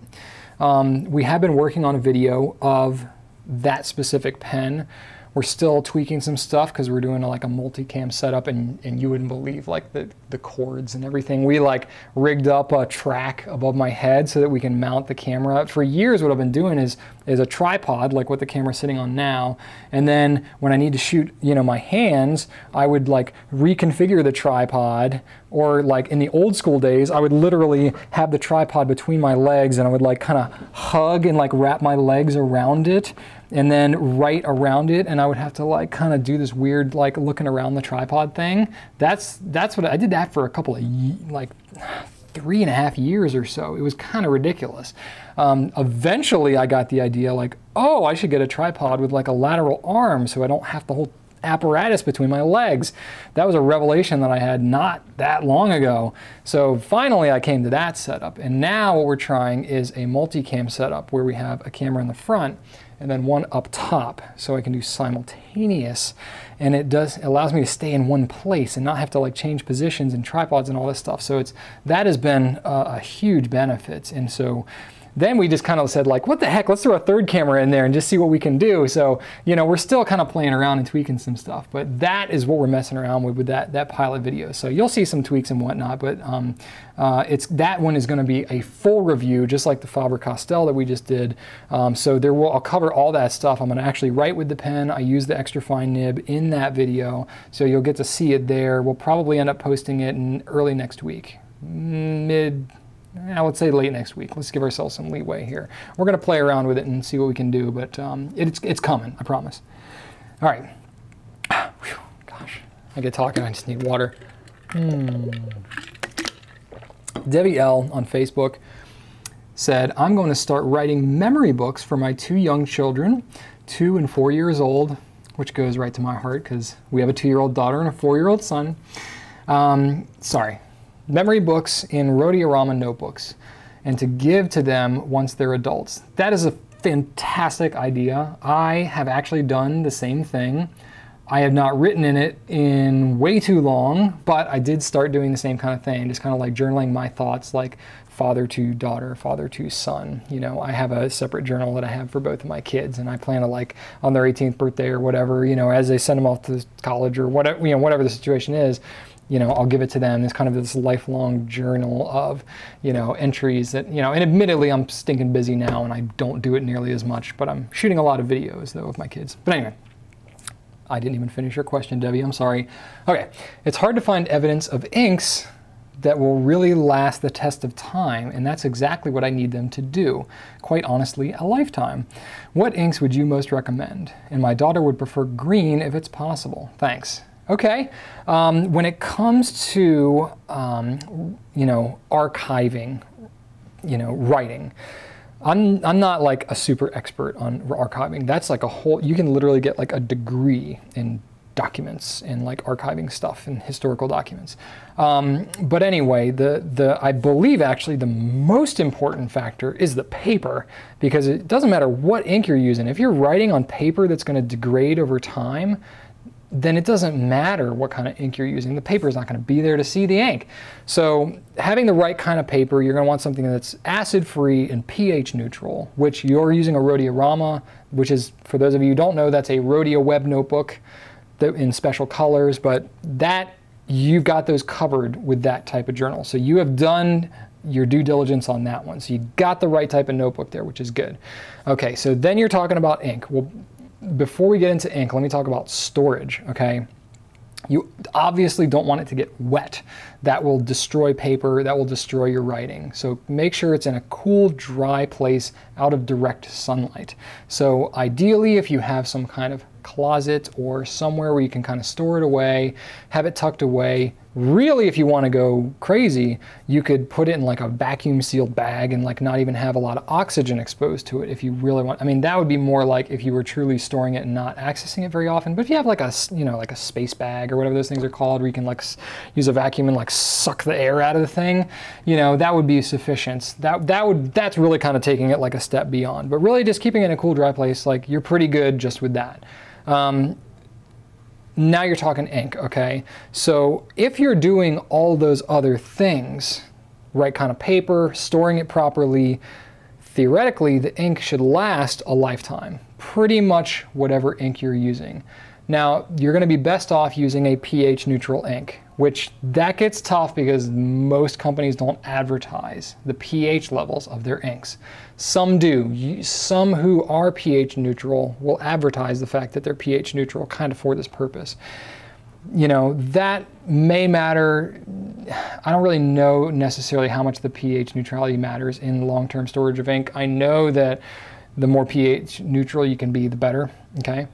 we have been working on a video of that specific pen. We're still tweaking some stuff because we're doing like a multicam setup, and you wouldn't believe like the cords and everything. We like rigged up a track above my head so that we can mount the camera. For years what I've been doing is a tripod like what the camera's sitting on now, and then when I need to shoot, you know, my hands, I would like reconfigure the tripod, or like in the old school days I would literally have the tripod between my legs and I would like kind of hug and like wrap my legs around it and then write around it, and I would have to like kind of do this weird like looking around the tripod thing. That's what I did that for a couple of like 3.5 years or so. It was kind of ridiculous. Eventually I got the idea like, oh, I should get a tripod with like a lateral arm so I don't have the whole apparatus between my legs. That was a revelation that I had not that long ago. So finally I came to that setup, and now what we're trying is a multicam setup where we have a camera in the front and then one up top, so I can do simultaneous, and it allows me to stay in one place and not have to like change positions and tripods and all this stuff. So that has been a huge benefit. And so then we just kind of said like, what the heck, let's throw a third camera in there and just see what we can do. So, you know, we're still kind of playing around and tweaking some stuff, but that is what we're messing around with that pilot video. So you'll see some tweaks and whatnot, but that one is going to be a full review, just like the Faber-Castell that we just did. So I'll cover all that stuff. I'm going to actually write with the pen. I use the extra fine nib in that video, so you'll get to see it there. We'll probably end up posting it in early next week, I would say late next week. Let's give ourselves some leeway here. We're going to play around with it and see what we can do, but it's coming, I promise. All right. Whew, gosh, I get talking, I just need water. Devvy L on Facebook said, I'm going to start writing memory books for my two young children, 2 and 4 years old, which goes right to my heart because we have a 2-year-old daughter and a 4-year-old son. Memory books in Rhodiorama notebooks, and to give to them once they're adults. That is a fantastic idea. I have actually done the same thing. I have not written in it in way too long, but I did start doing the same kind of thing, just kind of like journaling my thoughts, like father to daughter, father to son. You know, I have a separate journal that I have for both of my kids, and I plan to, like, on their 18th birthday or whatever, you know, as they send them off to college or whatever, you know, whatever the situation is, you know, I'll give it to them. It's kind of this lifelong journal of, you know, entries that, you know, and admittedly I'm stinking busy now and I don't do it nearly as much, but I'm shooting a lot of videos though with my kids. But anyway, I didn't even finish your question, Devvy, I'm sorry. Okay, it's hard to find evidence of inks that will really last the test of time, and that's exactly what I need them to do. Quite honestly, a lifetime. What inks would you most recommend? And my daughter would prefer green if it's possible. Thanks. Okay, when it comes to, you know, archiving, you know, writing, I'm not like a super expert on archiving. That's like a whole, you can literally get like a degree in documents and like archiving stuff and historical documents. But anyway, I believe actually the most important factor is the paper, because it doesn't matter what ink you're using. If you're writing on paper that's going to degrade over time, then it doesn't matter what kind of ink you're using. The paper is not going to be there to see the ink. So having the right kind of paper, you're going to want something that's acid-free and pH neutral, which you're using a Rhodiorama, which is, for those of you who don't know, that's a Rhodia web notebook in special colors, but that, you've got those covered with that type of journal. So you have done your due diligence on that one. So you got the right type of notebook there, which is good. Okay, so then you're talking about ink. Well, before we get into ink, let me talk about storage, okay? You obviously don't want it to get wet. That will destroy paper, that will destroy your writing. So make sure it's in a cool, dry place out of direct sunlight. So ideally, if you have some kind of closet or somewhere where you can kind of store it away, have it tucked away. Really, if you want to go crazy, you could put it in like a vacuum sealed bag and like not even have a lot of oxygen exposed to it if you really want. I mean, that would be more like if you were truly storing it and not accessing it very often. But if you have like a, you know, like a space bag or whatever those things are called, where you can like use a vacuum and like suck the air out of the thing, you know, that would be sufficient. That's really kind of taking it like a step beyond. But really just keeping it in a cool, dry place, like you're pretty good just with that. Now you're talking ink, okay? So if you're doing all those other things, right kind of paper, storing it properly, theoretically the ink should last a lifetime. Pretty much whatever ink you're using. Now, you're going to be best off using a pH neutral ink, which that gets tough because most companies don't advertise the pH levels of their inks. Some do. Some who are pH neutral will advertise the fact that they're pH neutral kind of for this purpose. You know, that may matter. I don't really know necessarily how much the pH neutrality matters in long-term storage of ink. I know that the more pH neutral you can be, the better, okay?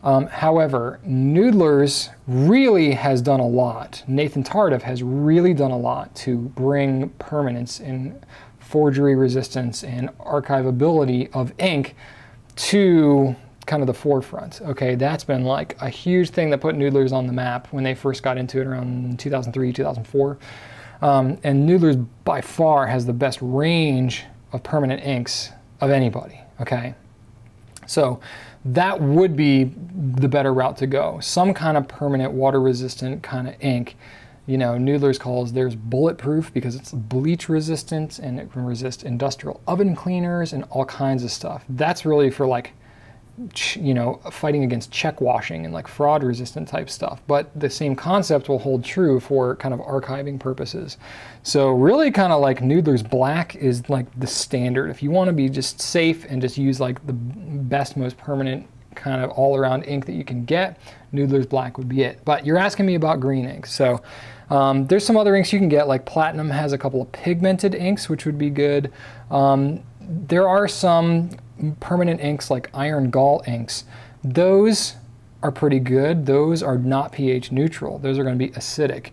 However, Noodlers really has done a lot. Nathan Tardif has really done a lot to bring permanence and forgery resistance and archivability of ink to kind of the forefront. Okay, that's been like a huge thing that put Noodlers on the map when they first got into it around 2003, 2004. And Noodlers by far has the best range of permanent inks of anybody, okay? So that would be the better route to go. Some kind of permanent water resistant kind of ink. You know, Noodlers calls theirs bulletproof because it's bleach resistant and it can resist industrial oven cleaners and all kinds of stuff. That's really for like, you know, fighting against check washing and like fraud resistant type stuff. But the same concept will hold true for kind of archiving purposes. So really kind of like Noodlers Black is like the standard. If you want to be just safe and just use like the best, most permanent kind of all around ink that you can get, Noodlers Black would be it. But you're asking me about green ink. So there's some other inks you can get, like Platinum has a couple of pigmented inks, which would be good. There are some permanent inks like Iron Gall inks. Those are pretty good. Those are not pH neutral. Those are going to be acidic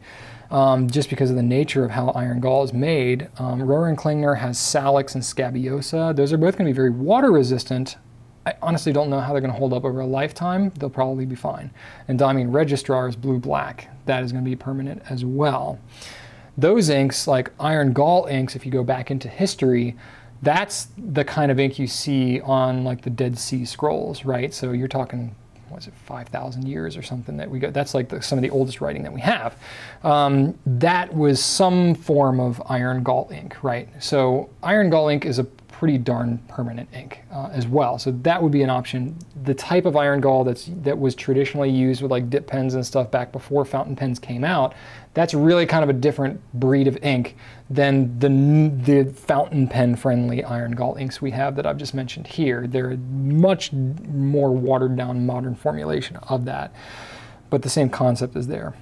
just because of the nature of how Iron Gall is made. Rohrer & Klingner has Salix and Scabiosa. Those are both going to be very water resistant. I honestly don't know how they're going to hold up over a lifetime. They'll probably be fine. And Diamond Registrar's Blue Black. That is going to be permanent as well. Those inks, like Iron Gall inks, if you go back into history, that's the kind of ink you see on like the Dead Sea Scrolls, right? So you're talking what's it, 5,000 years or something that we got. That's like some of the oldest writing that we have. That was some form of iron gall ink, right? So iron gall ink is a pretty darn permanent ink as well. So that would be an option. The type of iron gall that was traditionally used with like dip pens and stuff back before fountain pens came out, that's really kind of a different breed of ink than the fountain pen friendly iron gall inks we have that I've just mentioned here. They're a much more watered down modern formulation of that, but the same concept is there.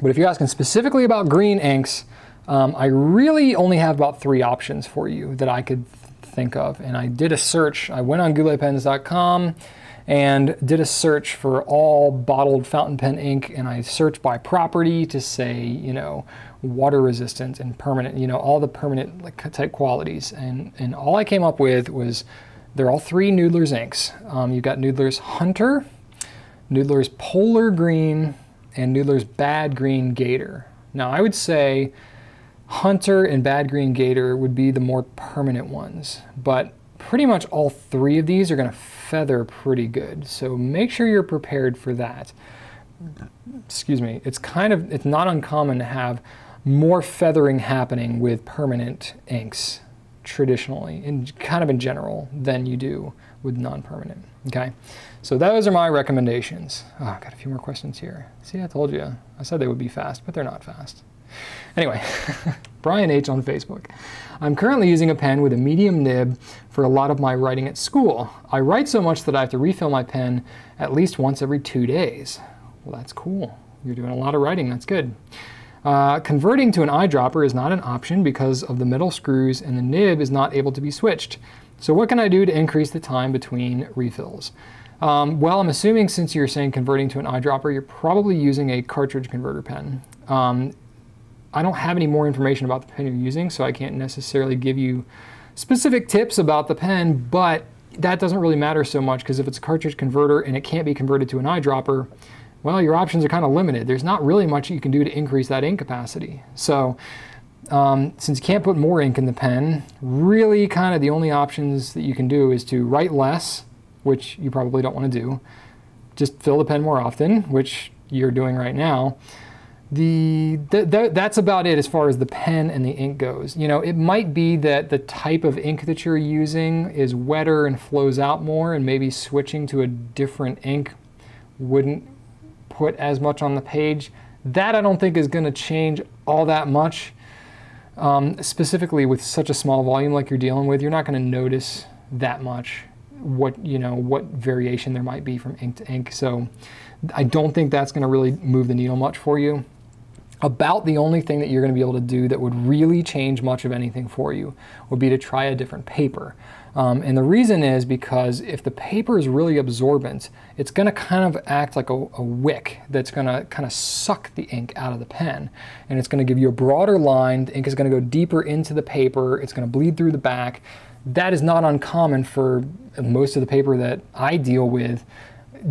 But if you're asking specifically about green inks, I really only have about 3 options for you that I could think of. And I did a search. I went on gouletpens.com and did a search for all bottled fountain pen ink, and I searched by property to say, you know, water resistant and permanent, you know, all the permanent like type qualities. And all I came up with was they're all 3 Noodler's inks. You've got Noodler's Hunter, Noodler's Polar Green, and Noodler's Bad Green Gator. Now I would say Hunter and Bad Green Gator would be the more permanent ones, but pretty much all 3 of these are going to feather pretty good. So make sure you're prepared for that. Excuse me. It's not uncommon to have more feathering happening with permanent inks traditionally, and kind of in general, than you do with non-permanent. Okay, so those are my recommendations. Oh, I've got a few more questions here. See, I told you. I said they would be fast, but they're not fast. Anyway, Brian H. on Facebook. I'm currently using a pen with a medium nib for a lot of my writing at school. I write so much that I have to refill my pen at least once every 2 days. Well, that's cool. You're doing a lot of writing. That's good. Converting to an eyedropper is not an option because of the metal screws, and the nib is not able to be switched. So what can I do to increase the time between refills? Well, I'm assuming since you're saying converting to an eyedropper, you're probably using a cartridge converter pen. I don't have any more information about the pen you're using, so I can't necessarily give you specific tips about the pen, but that doesn't really matter so much because if it's a cartridge converter and it can't be converted to an eyedropper, well, your options are kind of limited. There's not really much you can do to increase that ink capacity. So since you can't put more ink in the pen, really kind of the only options that you can do is to write less, which you probably don't want to do. Just fill the pen more often, which you're doing right now. That's about it as far as the pen and the ink goes. You know, it might be that the type of ink that you're using is wetter and flows out more, and maybe switching to a different ink wouldn't put as much on the page. That I don't think is going to change all that much. Specifically with such a small volume like you're dealing with, you're not going to notice that much what variation there might be from ink to ink. So I don't think that's going to really move the needle much for you. About the only thing that you're going to be able to do that would really change much of anything for you would be to try a different paper. And the reason is because if the paper is really absorbent, it's going to kind of act like a wick that's going to kind of suck the ink out of the pen. And it's going to give you a broader line. The ink is going to go deeper into the paper. It's going to bleed through the back. That is not uncommon for most of the paper that I deal with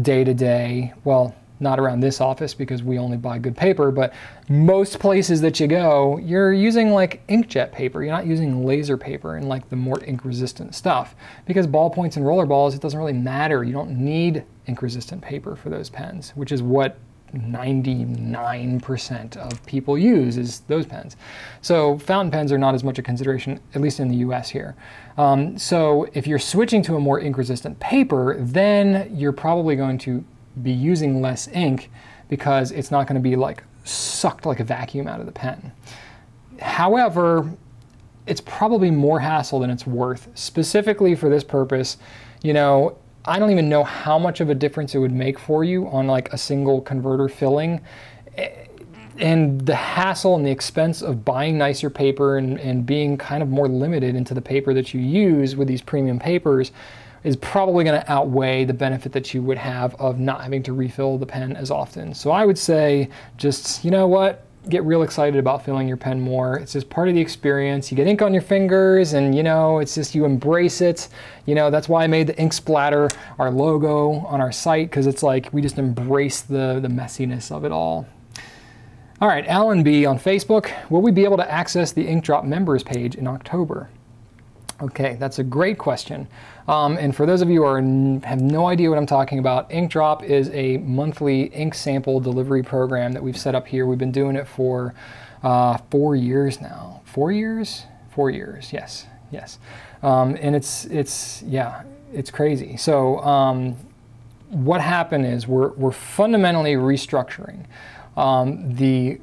day to day. Well, not around this office because we only buy good paper, but most places that you go, you're using like inkjet paper. You're not using laser paper and like the more ink resistant stuff, because ballpoints and roller balls, it doesn't really matter. You don't need ink resistant paper for those pens, which is what 99% of people use, is those pens. So fountain pens are not as much a consideration, at least in the US here. So if you're switching to a more ink resistant paper, then you're probably going to be using less ink because it's not going to be like sucked like a vacuum out of the pen. However, it's probably more hassle than it's worth. Specifically for this purpose, you know, I don't even know how much of a difference it would make for you on like a single converter filling. And the hassle and the expense of buying nicer paper and being kind of more limited into the paper that you use with these premium papers is probably going to outweigh the benefit that you would have of not having to refill the pen as often. So I would say just, you know what, get real excited about filling your pen more. It's just part of the experience. You get ink on your fingers and, you know, it's just you embrace it. You know, that's why I made the ink splatter our logo on our site, because it's like we just embrace the messiness of it all. All right, Allan B on Facebook. Will we be able to access the Ink Drop members page in October? Okay, that's a great question. And for those of you who have no idea what I'm talking about, InkDrop is a monthly ink sample delivery program that we've set up here. We've been doing it for 4 years now. 4 years? 4 years, yes, yes. And it's crazy. So what happened is we're fundamentally restructuring the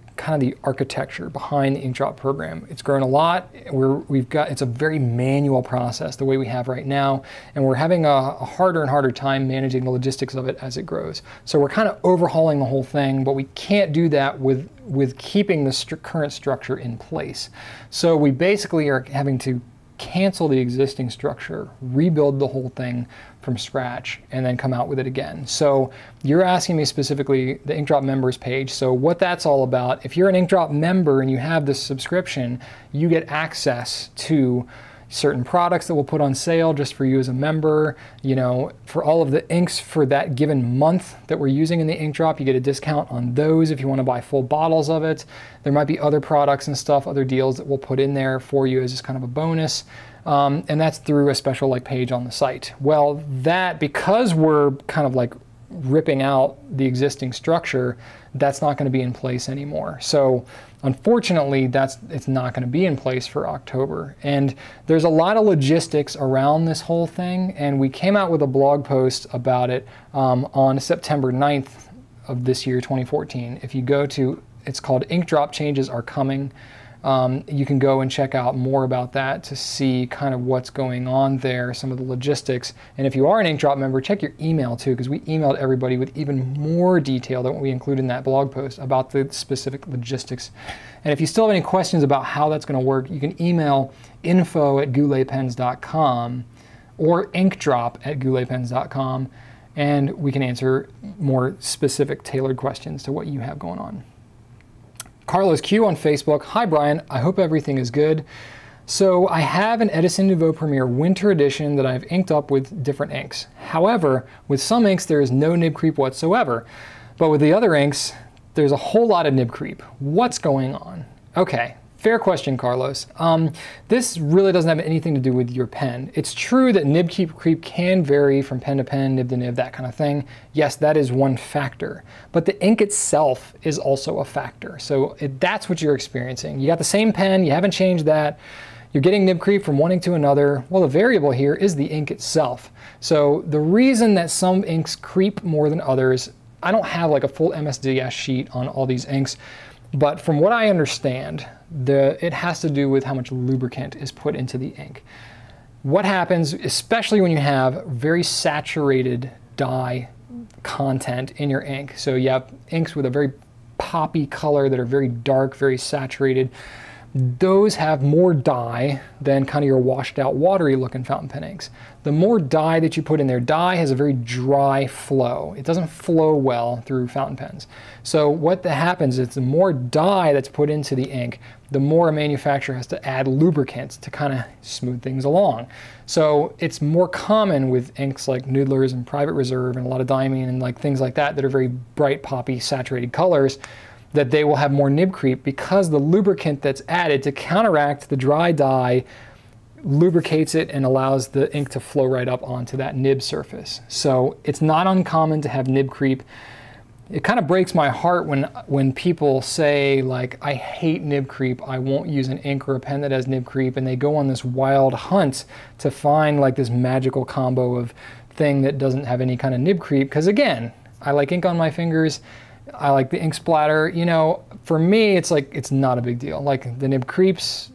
architecture behind the InkDrop program. It's grown a lot. It's a very manual process the way we have right now, and we're having a harder and harder time managing the logistics of it as it grows. So we're kind of overhauling the whole thing, but we can't do that with keeping the current structure in place. So we basically are having to cancel the existing structure, rebuild the whole thing from scratch, and then come out with it again. So you're asking me specifically the InkDrop members page. So what that's all about, if you're an InkDrop member and you have this subscription, you get access to certain products that we'll put on sale just for you as a member. You know, for all of the inks for that given month that we're using in the InkDrop, you get a discount on those if you want to buy full bottles of it. There might be other products and stuff, other deals that we'll put in there for you as just kind of a bonus. And that's through a special page on the site. Well, because we're kind of ripping out the existing structure, that's not going to be in place anymore. So unfortunately, it's not going to be in place for October. And there's a lot of logistics around this whole thing, and we came out with a blog post about it on September 9th of this year, 2014. If you go to, it's called InkDrop Changes Are Coming. You can go and check out more about that to see kind of what's going on there, some of the logistics. And if you are an InkDrop member, check your email too, because we emailed everybody with even more detail than what we include in that blog post about the specific logistics. And if you still have any questions about how that's going to work, you can email info@gouletpens.com or inkdrop@gouletpens.com, and we can answer more specific tailored questions to what you have going on. Carlos Q on Facebook. Hi Brian, I hope everything is good. So I have an Edison Nouveau Premier Winter Edition that I've inked up with different inks. However, with some inks there is no nib creep whatsoever, but with the other inks there's a whole lot of nib creep. What's going on? Okay, fair question, Carlos. This really doesn't have anything to do with your pen. It's true that nib creep can vary from pen to pen, nib to nib, that kind of thing. Yes, that is one factor, but the ink itself is also a factor. So that's what you're experiencing. You got the same pen, you haven't changed that, you're getting nib creep from one ink to another. Well, the variable here is the ink itself. So the reason that some inks creep more than others, I don't have a full MSDS sheet on all these inks, but from what I understand, it has to do with how much lubricant is put into the ink. What happens, especially when you have very saturated dye content in your ink, so you have inks with a very poppy color that are very dark, very saturated, those have more dye than kind of your washed out watery looking fountain pen inks. The more dye that you put in there, dye has a very dry flow. It doesn't flow well through fountain pens. So what happens is the more dye that's put into the ink, the more a manufacturer has to add lubricants to kind of smooth things along. So it's more common with inks like Noodlers and Private Reserve and a lot of Diamine and things like that are very bright, poppy, saturated colors, that they will have more nib creep because the lubricant that's added to counteract the dry dye lubricates it and allows the ink to flow right up onto that nib surface. So it's not uncommon to have nib creep. It kind of breaks my heart when people say I hate nib creep, I won't use an ink or a pen that has nib creep, and they go on this wild hunt to find this magical combo of thing that doesn't have any kind of nib creep. Because again, I like ink on my fingers, I like the ink splatter. You know, for me, it's not a big deal. The nib creeps,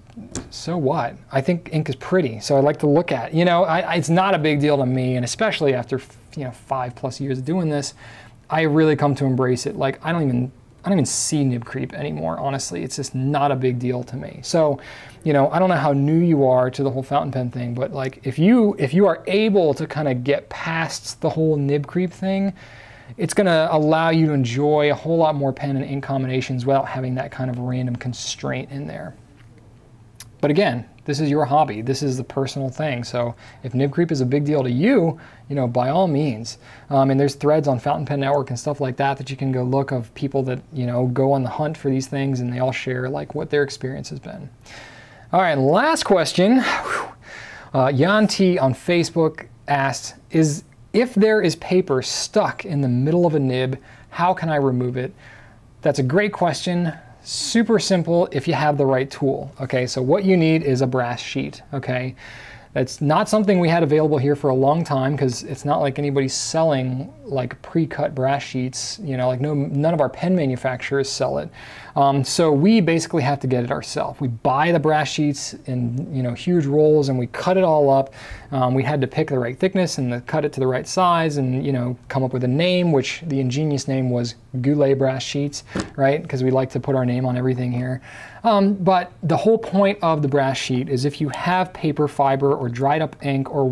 so what? I think ink is pretty, so I like to look at. You know, it's not a big deal to me, and especially after 5+ years of doing this, I really come to embrace it. I don't even see nib creep anymore. Honestly, it's just not a big deal to me. So, I don't know how new you are to the whole fountain pen thing, but if you are able to kind of get past the whole nib creep thing, it's going to allow you to enjoy a whole lot more pen and ink combinations without having that kind of random constraint in there. But again, this is your hobby. This is the personal thing. So if nib creep is a big deal to you, by all means. And there's threads on Fountain Pen Network and stuff like that you can go look of people that, go on the hunt for these things, and they all share what their experience has been. All right, last question. Jan T on Facebook asked, if there is paper stuck in the middle of a nib, how can I remove it? That's a great question. Super simple if you have the right tool. Okay, so what you need is a brass sheet. Okay, that's not something we had available here for a long time because it's not like anybody's selling like pre-cut brass sheets. You know, like none of our pen manufacturers sell it. So we basically have to get it ourselves. We buy the brass sheets in huge rolls and we cut it all up. We had to pick the right thickness and cut it to the right size and come up with a name, which the ingenious name was Goulet brass sheets, right? Because we like to put our name on everything here. But the whole point of the brass sheet is if you have paper fiber or dried up ink or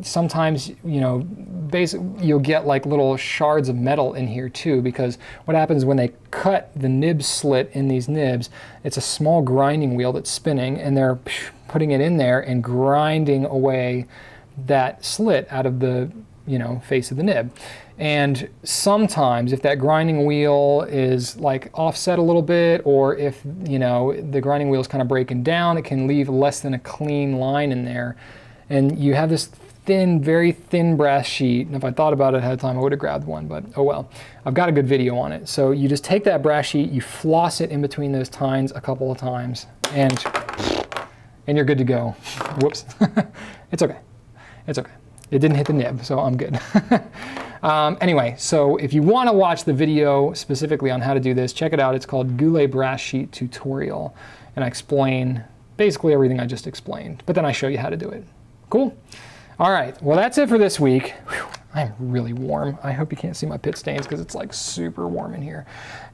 sometimes you'll get like little shards of metal in here too, because what happens when they cut the nib slit in these nibs, it's a small grinding wheel that's spinning and they're putting it in there and grinding away that slit out of the face of the nib. And sometimes if that grinding wheel is like offset a little bit, or if the grinding wheel is kind of breaking down, it can leave less than a clean line in there. And you have this thin, very thin brass sheet. And if I thought about it ahead of time, I would have grabbed one, but oh well. I've got a good video on it. So you just take that brass sheet, you floss it in between those tines a couple of times, and you're good to go. Whoops. It's okay. It's okay. It didn't hit the nib, so I'm good. Anyway, so if you want to watch the video specifically on how to do this, check it out. It's called Goulet Brass Sheet Tutorial, and I explain basically everything I just explained, but then I show you how to do it. Cool? All right, well that's it for this week. Whew, I'm really warm. I hope you can't see my pit stains because it's like super warm in here.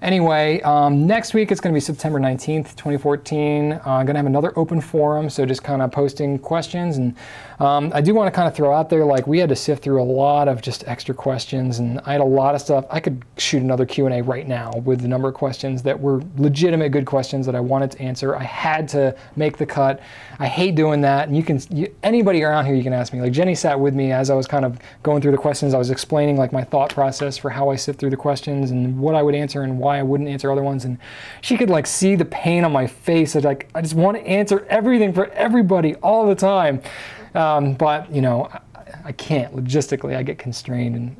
Anyway, next week it's going to be September 19th, 2014. I'm going to have another open forum, so just kind of posting questions. And I do want to kind of throw out there, like we had to sift through a lot of just extra questions, and I had a lot of stuff. I could shoot another Q&A right now with the number of questions that were legitimate good questions that I wanted to answer. I had to make the cut. I hate doing that, and anybody around here you can ask me. Like Jenny sat with me as I was kind of going through the questions. I was explaining like my thought process for how I sift through the questions and what I would answer and why I wouldn't answer other ones, and she could like see the pain on my face. Like I just want to answer everything for everybody all the time, but I can't logistically. I get constrained, and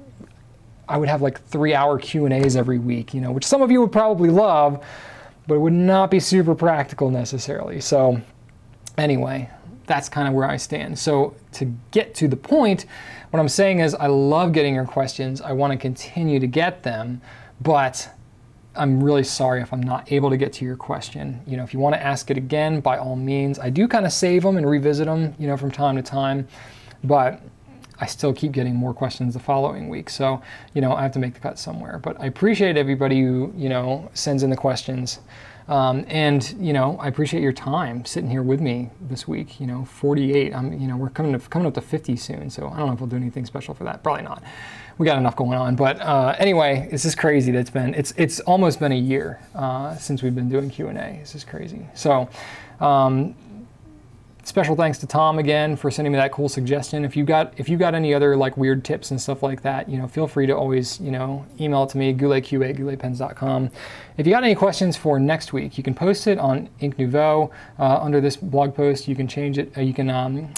I would have like 3-hour Q&As every week, which some of you would probably love, but it would not be super practical necessarily. So anyway, that's kind of where I stand. So to get to the point, what I'm saying is I love getting your questions. I want to continue to get them, but I'm really sorry if I'm not able to get to your question. If you want to ask it again, by all means. I do kind of save them and revisit them, from time to time, but I still keep getting more questions the following week. So, I have to make the cut somewhere. But I appreciate everybody who, sends in the questions. And I appreciate your time sitting here with me this week. 48. We're coming up to 50 soon, so I don't know if we'll do anything special for that. Probably not. We got enough going on. But anyway, it's just crazy that it's almost been a year since we've been doing Q&A. It's just crazy. So special thanks to Tom again for sending me that cool suggestion. If you got any other like weird tips and stuff like that, feel free to always email it to me, gouletq@gouletpens.com. If you got any questions for next week, you can post it on Ink Nouveau under this blog post. You can change it. You can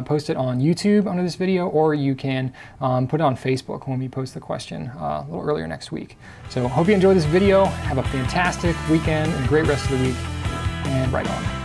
post it on YouTube under this video, or you can put it on Facebook when we post the question a little earlier next week. So hope you enjoyed this video. Have a fantastic weekend and a great rest of the week, and right on.